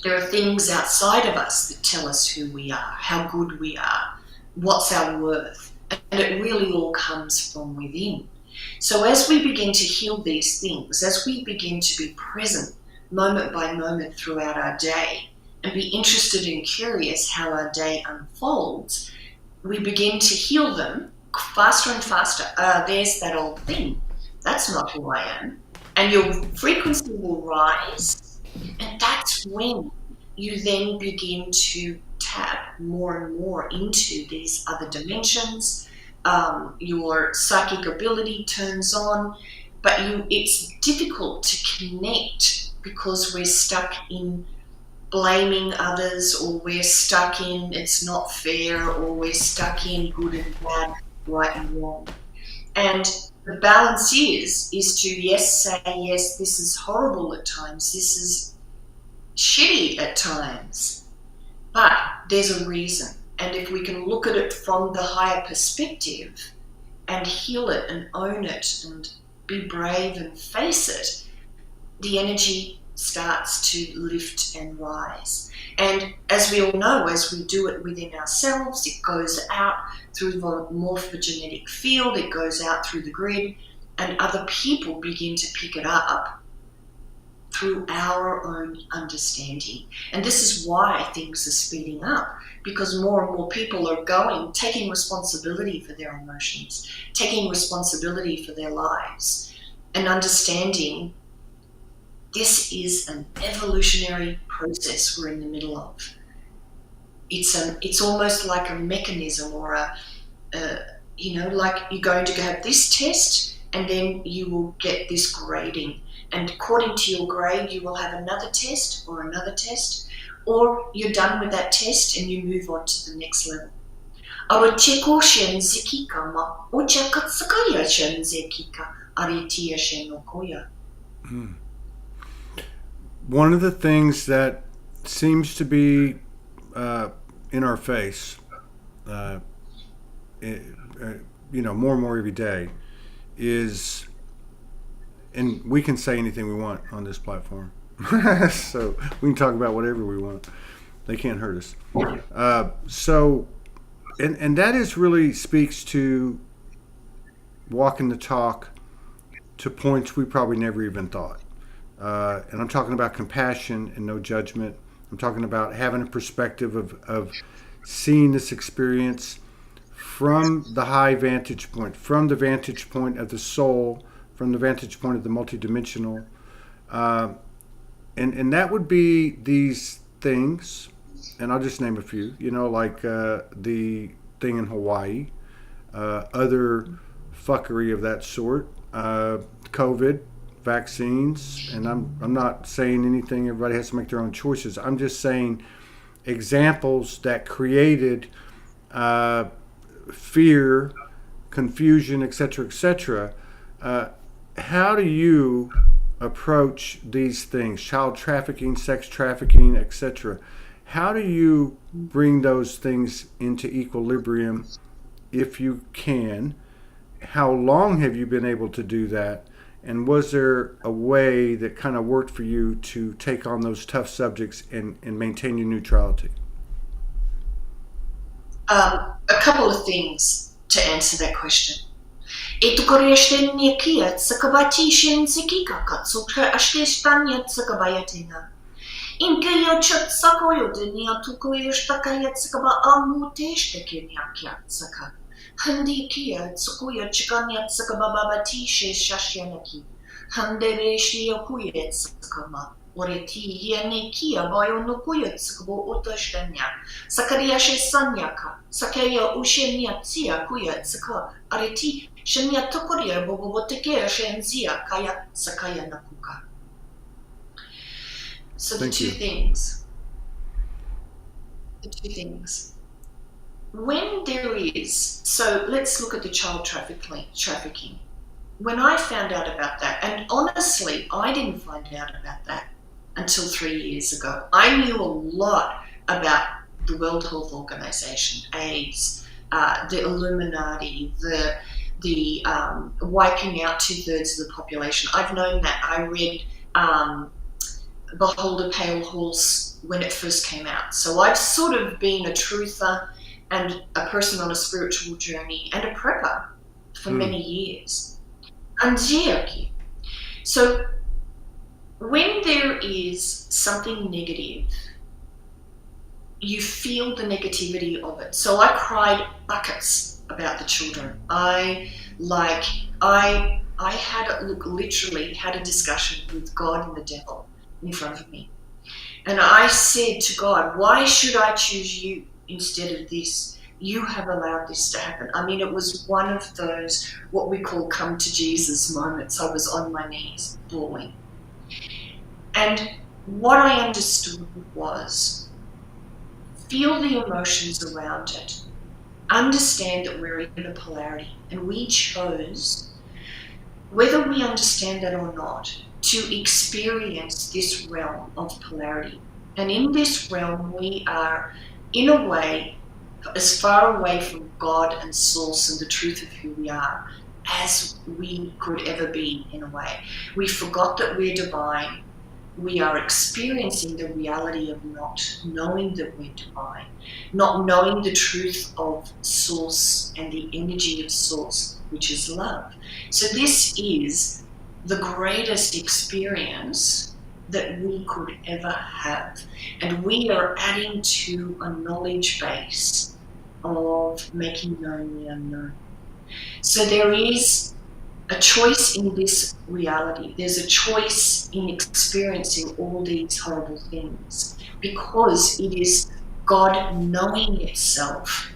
S2: there are things outside of us that tell us who we are, how good we are, what's our worth, and it really all comes from within. So as we begin to heal these things, as we begin to be present moment by moment throughout our day and be interested and curious how our day unfolds, we begin to heal them faster and faster. There's that old thing. That's not who I am. And your frequency will rise, and that's when you then begin to tap more and more into these other dimensions. Your psychic ability turns on, but it's difficult to connect because we're stuck in blaming others, or we're stuck in it's not fair, or we're stuck in good and bad, right and wrong. And the balance is to yes, say yes, this is horrible at times, this is shitty at times, but there's a reason. And if we can look at it from the higher perspective and heal it and own it and be brave and face it, the energy starts to lift and rise. And as we all know, as we do it within ourselves, it goes out through the morphogenetic field, it goes out through the grid, and other people begin to pick it up through our own understanding. And this is why things are speeding up, because more and more people are taking responsibility for their emotions, taking responsibility for their lives, and understanding this is an evolutionary process we're in the middle of. It's almost like a mechanism, or like you're going to have this test and then you will get this grading. And according to your grade, you will have another test, or you're done with that test and you move on to the next level.
S1: One of the things that seems to be in our face, more and more every day, is, and we can say anything we want on this platform, so we can talk about whatever we want. They can't hurt us. And that is really speaks to walking the talk to points we probably never even thought. And I'm talking about compassion and no judgment. I'm talking about having a perspective of seeing this experience from the high vantage point, from the vantage point of the soul, from the vantage point of the multidimensional. And that would be these things, and I'll just name a few, like the thing in Hawaii, other fuckery of that sort. COVID, vaccines, and I'm not saying anything. Everybody has to make their own choices. I'm just saying examples that created fear, confusion, etc., etc. How do you approach these things? Child trafficking, sex trafficking, etc. How do you bring those things into equilibrium, if you can? How long have you been able to do that? And was there a way that kind of worked for you to take on those tough subjects and maintain your neutrality?
S2: A couple of things to answer that question. Itukoreshten kia tsakabatishin sikika katsuka ashtestanya tsakabayatina. Inkayo chat sakoyo denia tukoyesh takaya tsakaba amuteshtekenya kya tsaka. Handi kia tsukuya chikanya tsakabababati she shashyanaki. Handereshi yakuya tsakama. Oreti yane kia bayo nukuya tsakabo utoshtanya. Sakaria she sanyaka. Sakaya ushenya tsia kuya tsaka. Areti shenya tokoria bobobotekea shenzia kaya sakaya nakuka. So the two things. When there is, so let's look at the child trafficking. When I found out about that, and honestly, I didn't find out about that until 3 years ago. I knew a lot about the World Health Organization, AIDS, the Illuminati, the wiping out 2/3 of the population. I've known that. I read Behold a Pale Horse when it first came out. So I've sort of been a truther and a person on a spiritual journey and a prepper for many years. So when there is something negative, you feel the negativity of it. So I cried buckets about the children. I literally had a discussion with God and the devil in front of me. And I said to God, why should I choose you instead of this? You have allowed this to happen. I mean, it was one of those, what we call come to Jesus moments. I was on my knees bawling. And what I understood was, feel the emotions around it. Understand that we're in a polarity. And we chose, whether we understand that or not, to experience this realm of polarity. And in this realm, we are, in a way, as far away from God and Source and the truth of who we are as we could ever be, in a way. We forgot that we're divine. We are experiencing the reality of not knowing that we're divine, not knowing the truth of Source and the energy of Source, which is love. So this is the greatest experience that we could ever have. And we are adding to a knowledge base of making known the unknown. So there is a choice in this reality. There's a choice in experiencing all these horrible things, because it is God knowing itself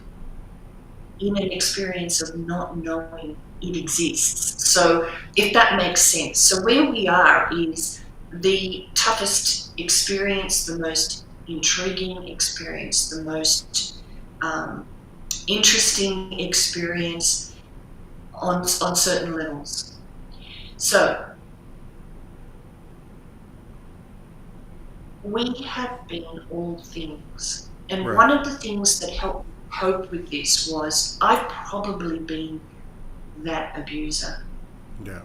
S2: in an experience of not knowing it exists. So if that makes sense. So where we are is the toughest experience, the most intriguing experience, the most interesting experience on certain levels. So we have been all things. And
S1: Right.
S2: One of the things that helped cope with this was I've probably been that abuser.
S1: Yeah.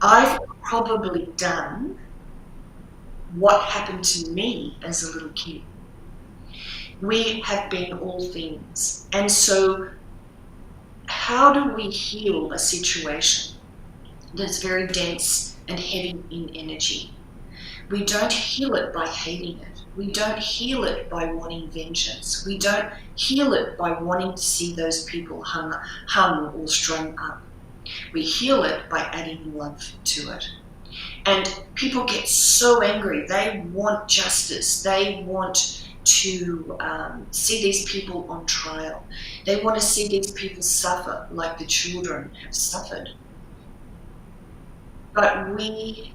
S2: I've probably done what happened to me as a little kid. We have been all things. And so how do we heal a situation that's very dense and heavy in energy? We don't heal it by hating it. We don't heal it by wanting vengeance. We don't heal it by wanting to see those people hung or strung up. We heal it by adding love to it. And people get so angry. They want justice. They want to see these people on trial. They want to see these people suffer like the children have suffered. But we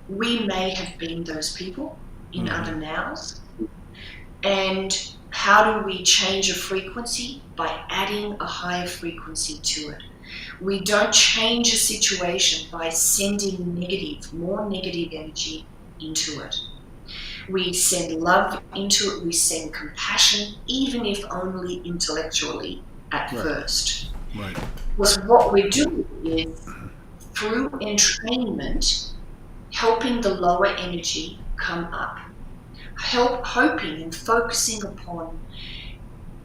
S2: may have been those people in other nows. And how do we change a frequency? By adding a higher frequency to it. We don't change a situation by sending more negative energy into it. We send love into it, we send compassion, even if only intellectually at first.
S1: Right.
S2: Because what we do is, through entrainment, helping the lower energy come up. Hoping and focusing upon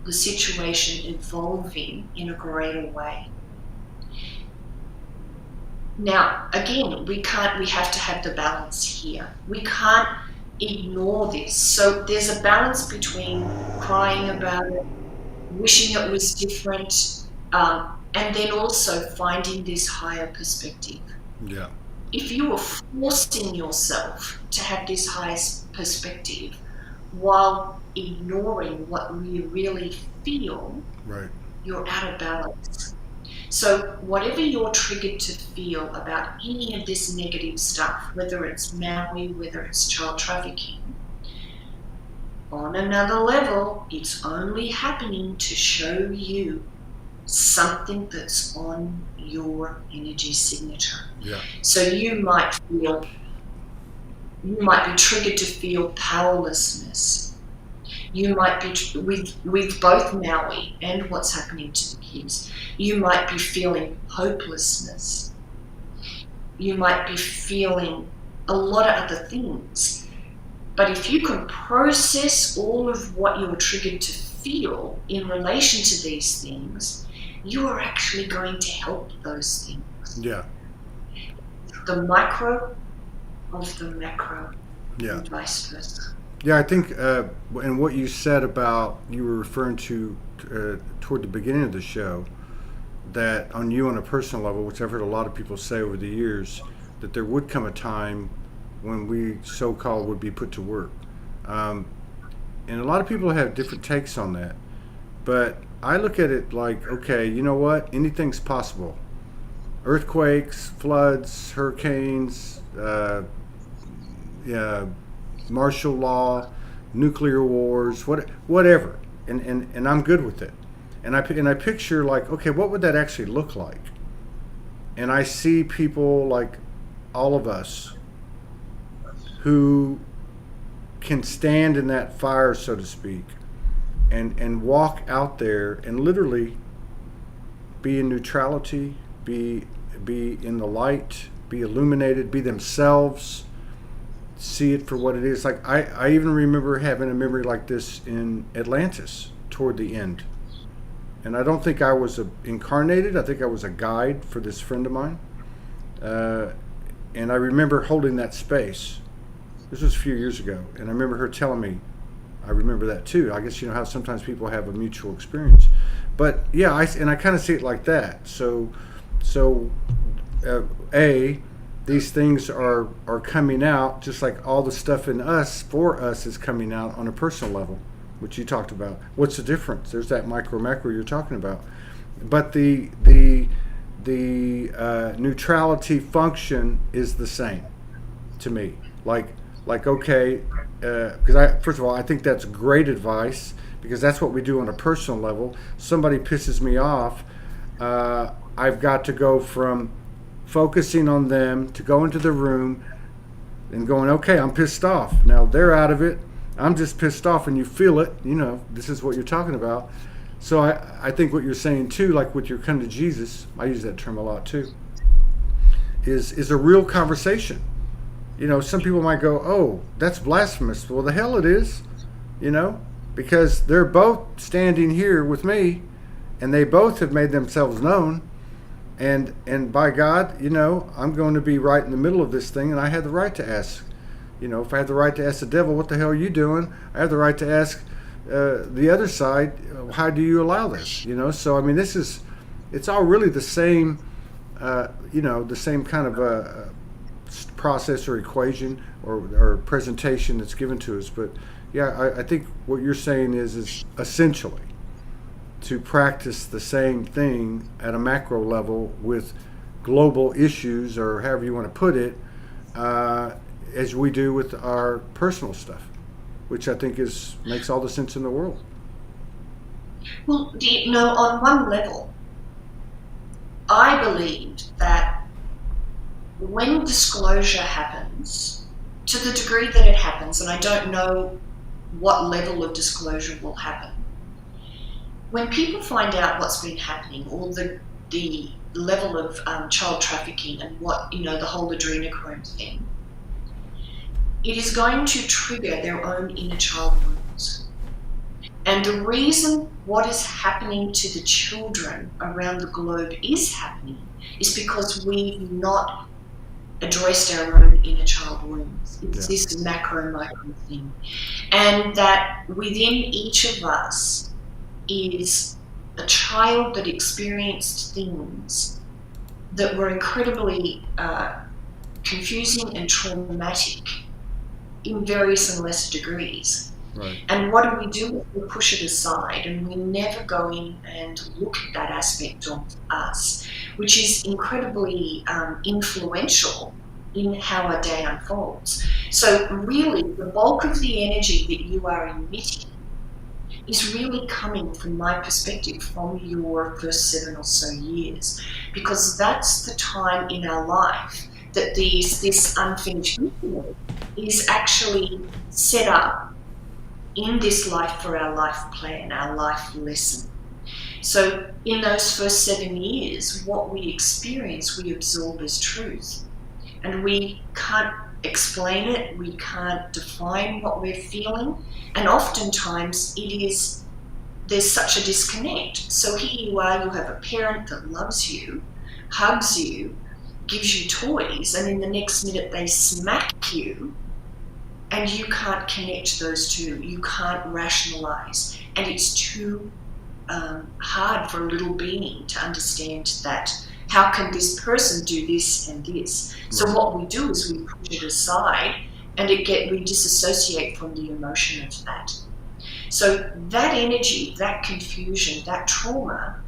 S2: the situation evolving in a greater way. Now, again, we have to have the balance here. We can't ignore this. So there's a balance between crying about it, wishing it was different, and then also finding this higher perspective.
S1: Yeah.
S2: If you are forcing yourself to have this higher perspective while ignoring what you really feel,
S1: right,
S2: you're out of balance. So whatever you're triggered to feel about any of this negative stuff, whether it's Maui, whether it's child trafficking, on another level, it's only happening to show you something that's on your energy signature.
S1: Yeah.
S2: So you might be triggered to feel powerlessness. You might be with both Maui and what's happening to the kids. You might be feeling hopelessness. You might be feeling a lot of other things. But if you can process all of what you're triggered to feel in relation to these things, you are actually going to help those things.
S1: Yeah.
S2: The micro of the macro.
S1: Yeah.
S2: And vice versa.
S1: Yeah, I think, and what you said about, you were referring to toward the beginning of the show, that on you on a personal level, which I've heard a lot of people say over the years, that there would come a time when we so-called would be put to work. And a lot of people have different takes on that. But I look at it like, okay, you know what? Anything's possible. Earthquakes, floods, hurricanes, martial law, nuclear wars, whatever. And I'm good with it. And I picture like, okay, what would that actually look like? And I see people like all of us who can stand in that fire, so to speak, and walk out there and literally be in neutrality, be in the light, be illuminated, be themselves, see it for what it is. Like I even remember having a memory like this in Atlantis toward the end. And I don't think I was incarnated. I think I was a guide for this friend of mine. And I remember holding that space. This was a few years ago. And I remember her telling me, I remember that too. I guess you know how sometimes people have a mutual experience. But yeah, I kind of see it like that. So these things are coming out just like all the stuff in us, for us, is coming out on a personal level, which you talked about. What's the difference? There's that macro you're talking about. But the neutrality function is the same to me. Like okay, because first of all, I think that's great advice, because that's what we do on a personal level. Somebody pisses me off, I've got to go from focusing on them to go into the room and going, okay, I'm pissed off. Now they're out of it. I'm just pissed off, and you feel it. You know, this is what you're talking about. So I think what you're saying too, like with your come to Jesus, I use that term a lot too, is a real conversation. You know, some people might go, oh, that's blasphemous. Well, the hell it is, you know, because they're both standing here with me, and they both have made themselves known. And by God, you know, I'm going to be right in the middle of this thing, and I have the right to ask. You know, if I have the right to ask the devil, what the hell are you doing? I have the right to ask the other side, how do you allow this? You know, so I mean, it's all really the same, you know, the same kind of process or equation or presentation that's given to us. But yeah, I think what you're saying is essentially to practice the same thing at a macro level with global issues, or however you want to put it, as we do with our personal stuff, which I think makes all the sense in the world.
S2: Well, on one level, I believe that when disclosure happens, to the degree that it happens, and I don't know what level of disclosure will happen, when people find out what's been happening, or the level of child trafficking and what, the whole adrenochrome thing, it is going to trigger their own inner child wounds. And the reason what is happening to the children around the globe is happening is because we've not addressed our own inner child wounds. It's this macro-micro thing. And that within each of us is a child that experienced things that were incredibly confusing and traumatic in various and lesser degrees.
S1: Right.
S2: And what do? We push it aside, and we never go in and look at that aspect of us, which is incredibly influential in how our day unfolds. So really, the bulk of the energy that you are emitting is really coming, from my perspective, from your first 7 or so years, because that's the time in our life that this unfinished mission is actually set up in this life for our life plan, our life lesson. So in those first 7 years, what we experience, we absorb as truth. And we can't explain it, we can't define what we're feeling, and oftentimes there's such a disconnect. So here you are, you have a parent that loves you, hugs you, gives you toys, and in the next minute they smack you, and you can't connect those two, you can't rationalize, and it's too hard for a little being to understand that. How can this person do this and this? So what we do is we push it aside, and we disassociate from the emotion of that. So that energy, that confusion, that trauma,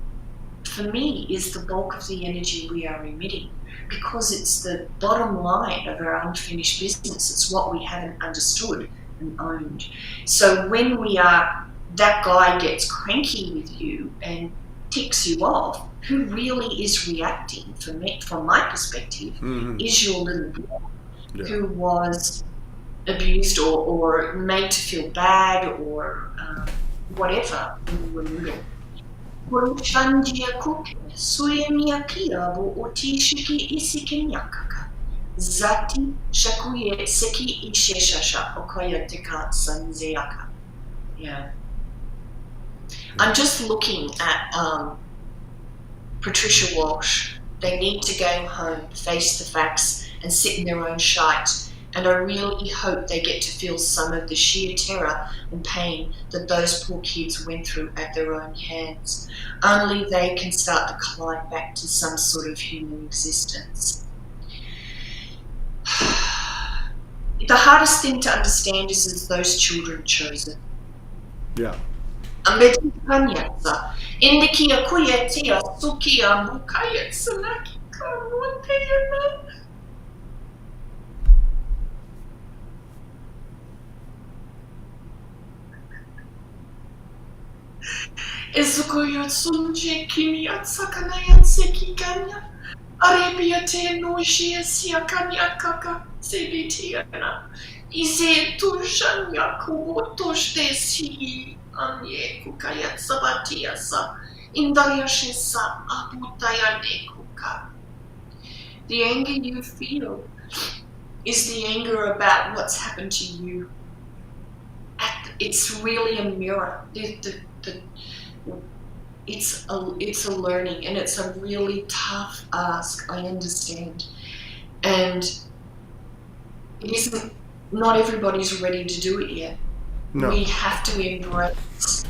S2: for me, is the bulk of the energy we are emitting, because it's the bottom line of our unfinished business. It's what we haven't understood and owned. So when that guy gets cranky with you and ticks you off, who really is reacting, from my perspective, is your little boy who was abused or made to feel bad or whatever when you were little. Zati shakuye seki isheshasha okoya teka sanzeaka. Yeah. I'm just looking at Patricia Walsh. They need to go home, face the facts, and sit in their own shite. And I really hope they get to feel some of the sheer terror and pain that those poor kids went through at their own hands. Only they can start to climb back to some sort of human existence. The hardest thing to understand is those children chose it.
S1: Yeah.
S2: Amerikanyaca. Indikia kuyetia sukia mukayetsa nakikarunteyana. Ezukoyatsunje kimiyatsa kanayatse kikanya. Arabia te noishia siakanya kaka sebitiana. Ize tushanya kubotoshte si. Anye kukayat sabatiasa indariashesa abutayane kuka. The anger you feel is the anger about what's happened to you. It's really a mirror. It's a learning, and it's a really tough ask, I understand. And it isn't, not everybody's ready to do it yet. No. We have to embrace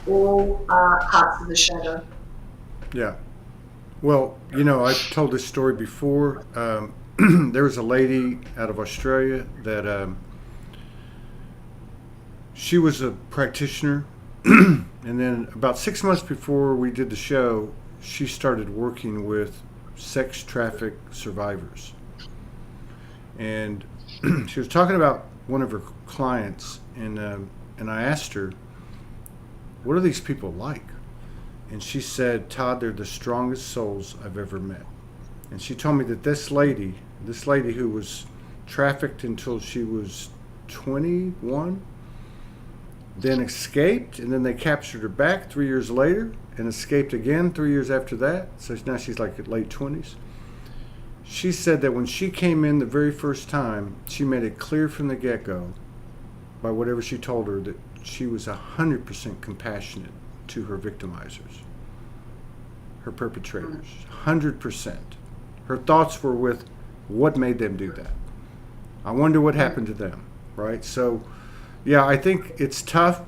S2: all parts of the shadow.
S1: Yeah. Well, I've told this story before. there was a lady out of Australia that she was a practitioner, and then about 6 months before we did the show, she started working with sex traffic survivors. And she was talking about one of her clients, and I asked her, what are these people like? And she said, Todd, they're the strongest souls I've ever met. And she told me that this lady who was trafficked until she was 21, then escaped, and then they captured her back 3 years later and escaped again 3 years after that. So now she's like at late 20s. She said that when she came in the very first time, she made it clear from the get-go, by whatever she told her, that she was 100% compassionate to her victimizers, her perpetrators, 100%. Her thoughts were with what made them do that. I wonder what happened to them, right? So, yeah, I think it's tough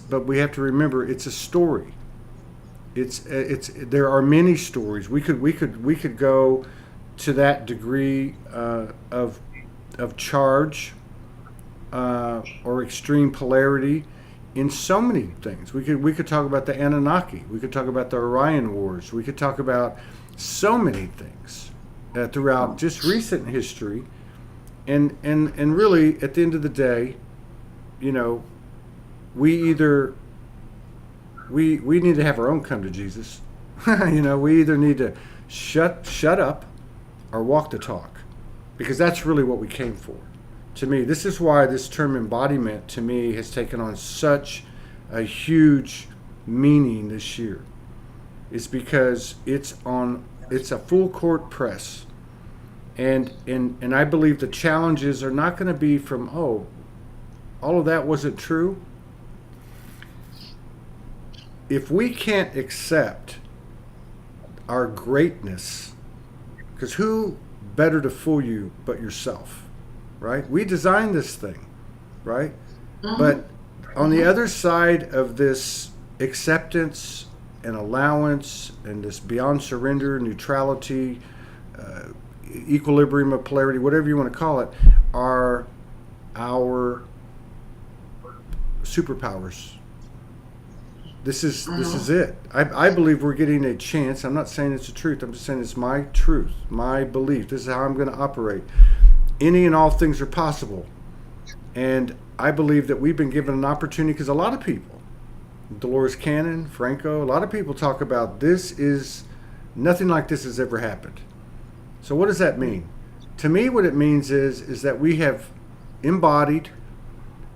S1: but we have to remember it's a story. There are many stories. We could go to that degree of charge or extreme polarity in so many things. We could talk about the Anunnaki. We could talk about the Orion Wars. We could talk about so many things throughout just recent history, and really at the end of the day, you know, we need to have our own come to Jesus. You know, we either need to shut up or walk the talk, because that's really what we came for. To me, this is why this term embodiment to me has taken on such a huge meaning this year. It's because it's a full court press, and I believe the challenges are not going to be from, oh, all of that wasn't true. If we can't accept our greatness, because who better to fool you but yourself, right? We designed this thing, right? Mm-hmm. But on the other side of this acceptance and allowance and this beyond surrender, neutrality, equilibrium of polarity, whatever you want to call it, are our superpowers. This is it. I believe we're getting a chance. I'm not saying it's the truth. I'm just saying it's my truth, my belief. This is how I'm going to operate. Any and all things are possible. And I believe that we've been given an opportunity, because a lot of people, Dolores Cannon, Franco, a lot of people talk about nothing like this has ever happened. So what does that mean? To me, what it means is that we have embodied,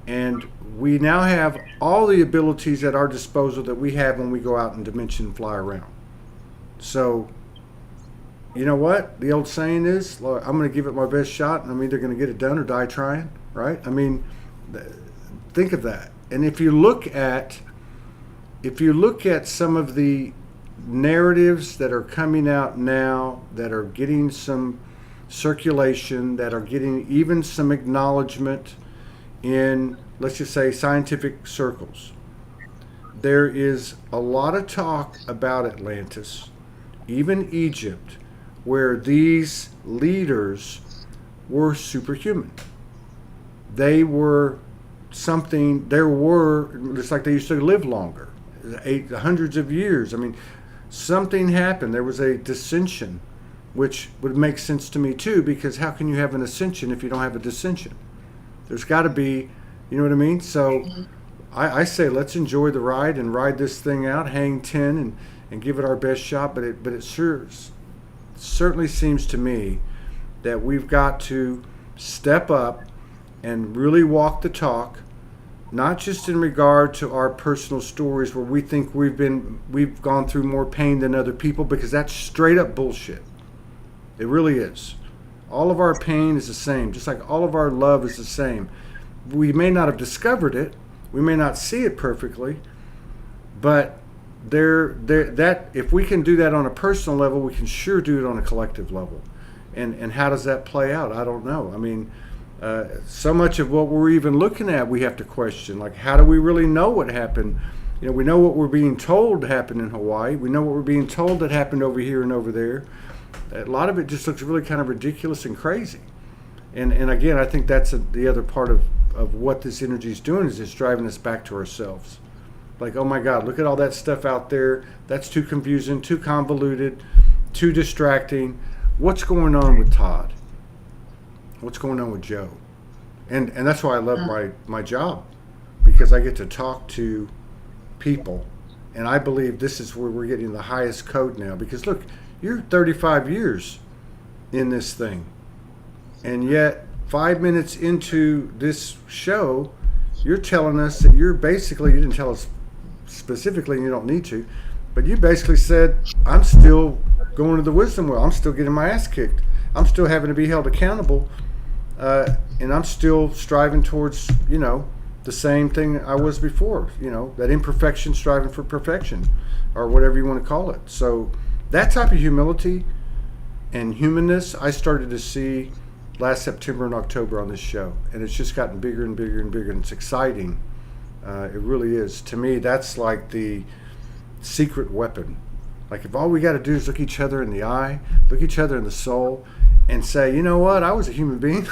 S1: and we now have all the abilities at our disposal that we have when we go out in dimension and fly around. So, you know what? The old saying is, I'm going to give it my best shot, and I'm either going to get it done or die trying, right? I mean, think of that. And if you look at some of the narratives that are coming out now, that are getting some circulation, that are getting even some acknowledgement in, let's just say, scientific circles, there is a lot of talk about Atlantis, even Egypt, where these leaders were superhuman. They were something, it's like they used to live longer, hundreds of years. I mean, something happened. There was a dissension, which would make sense to me too, because how can you have an ascension if you don't have a dissension? There's got to be, you know what I mean? So I say let's enjoy the ride and ride this thing out, hang 10 and give it our best shot. But it certainly seems to me that we've got to step up and really walk the talk, not just in regard to our personal stories where we think we've gone through more pain than other people, because that's straight up bullshit. It really is. All of our pain is the same, just like all of our love is the same. We may not have discovered it, we may not see it perfectly, but that if we can do that on a personal level, we can sure do it on a collective level. And how does that play out? I don't know. I mean, so much of what we're even looking at, we have to question. Like, how do we really know what happened? You know, we know what we're being told happened in Hawaii. We know what we're being told that happened over here and over there. a lot of it just looks really kind of ridiculous and crazy. And again, I think that's the other part of what this energy is doing, is it's driving us back to ourselves. Like, oh my God, look at all that stuff out there. That's too confusing, too convoluted, too distracting. What's going on with Todd? What's going on with Joe? And that's why I love my job, because I get to talk to people. And I believe this is where we're getting the highest code now. Because look, you're 35 years in this thing. And yet, 5 minutes into this show, you're telling us that you didn't tell us specifically, and you don't need to, but you basically said, I'm still going to the wisdom well. I'm still getting my ass kicked. I'm still having to be held accountable. And I'm still striving towards, the same thing I was before, that imperfection striving for perfection, or whatever you want to call it. So that type of humility and humanness I started to see last September and October on this show, and it's just gotten bigger and bigger and bigger, and it's exciting. It really is. To me, that's like the secret weapon. Like, if all we got to do is look each other in the eye, look each other in the soul, and say, you know what, I was a human being.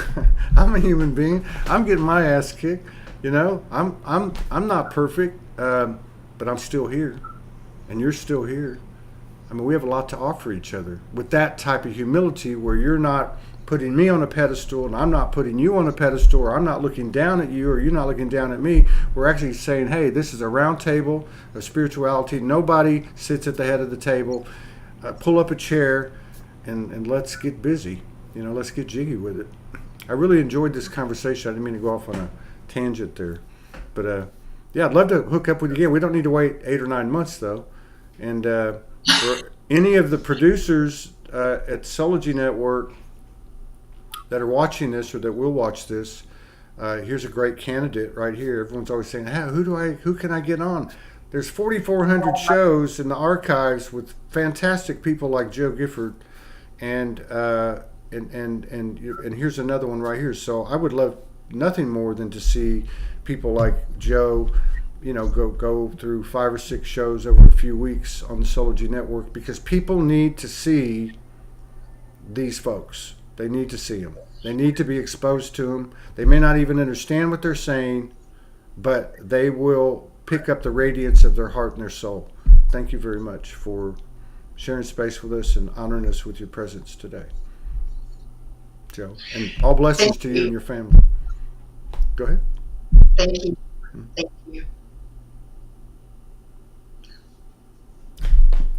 S1: I'm a human being. I'm getting my ass kicked. I'm not perfect, but I'm still here, and you're still here. I mean, we have a lot to offer each other with that type of humility, where you're not putting me on a pedestal and I'm not putting you on a pedestal, or I'm not looking down at you or you're not looking down at me. We're actually saying, hey, this is a round table of spirituality. Nobody sits at the head of the table. Pull up a chair and let's get busy. Let's get jiggy with it. I really enjoyed this conversation. I didn't mean to go off on a tangent there. But yeah, I'd love to hook up with you again. We don't need to wait 8 or 9 months though. And for any of the producers at Soulogy Network that are watching this or that will watch this, here's a great candidate right here. Everyone's always saying, hey, who can I get on? There's 4,400 shows in the archives with fantastic people like Joe Gifford, and here's another one right here. So I would love nothing more than to see people like Joe, go through 5 or 6 shows over a few weeks on the Soulogy Network, because people need to see these folks. They need to see them. They need to be exposed to them. They may not even understand what they're saying, but they will pick up the radiance of their heart and their soul. Thank you very much for sharing space with us and honoring us with your presence today, Joe. And all blessings to you and your family. Go ahead.
S2: Thank you. Thank you.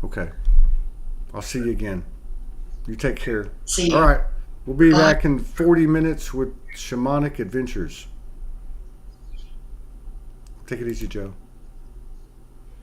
S1: Okay. I'll see you again. You take care.
S2: See you.
S1: All right. We'll be back in 40 minutes with Shamanic Adventures. Take it easy, Joe.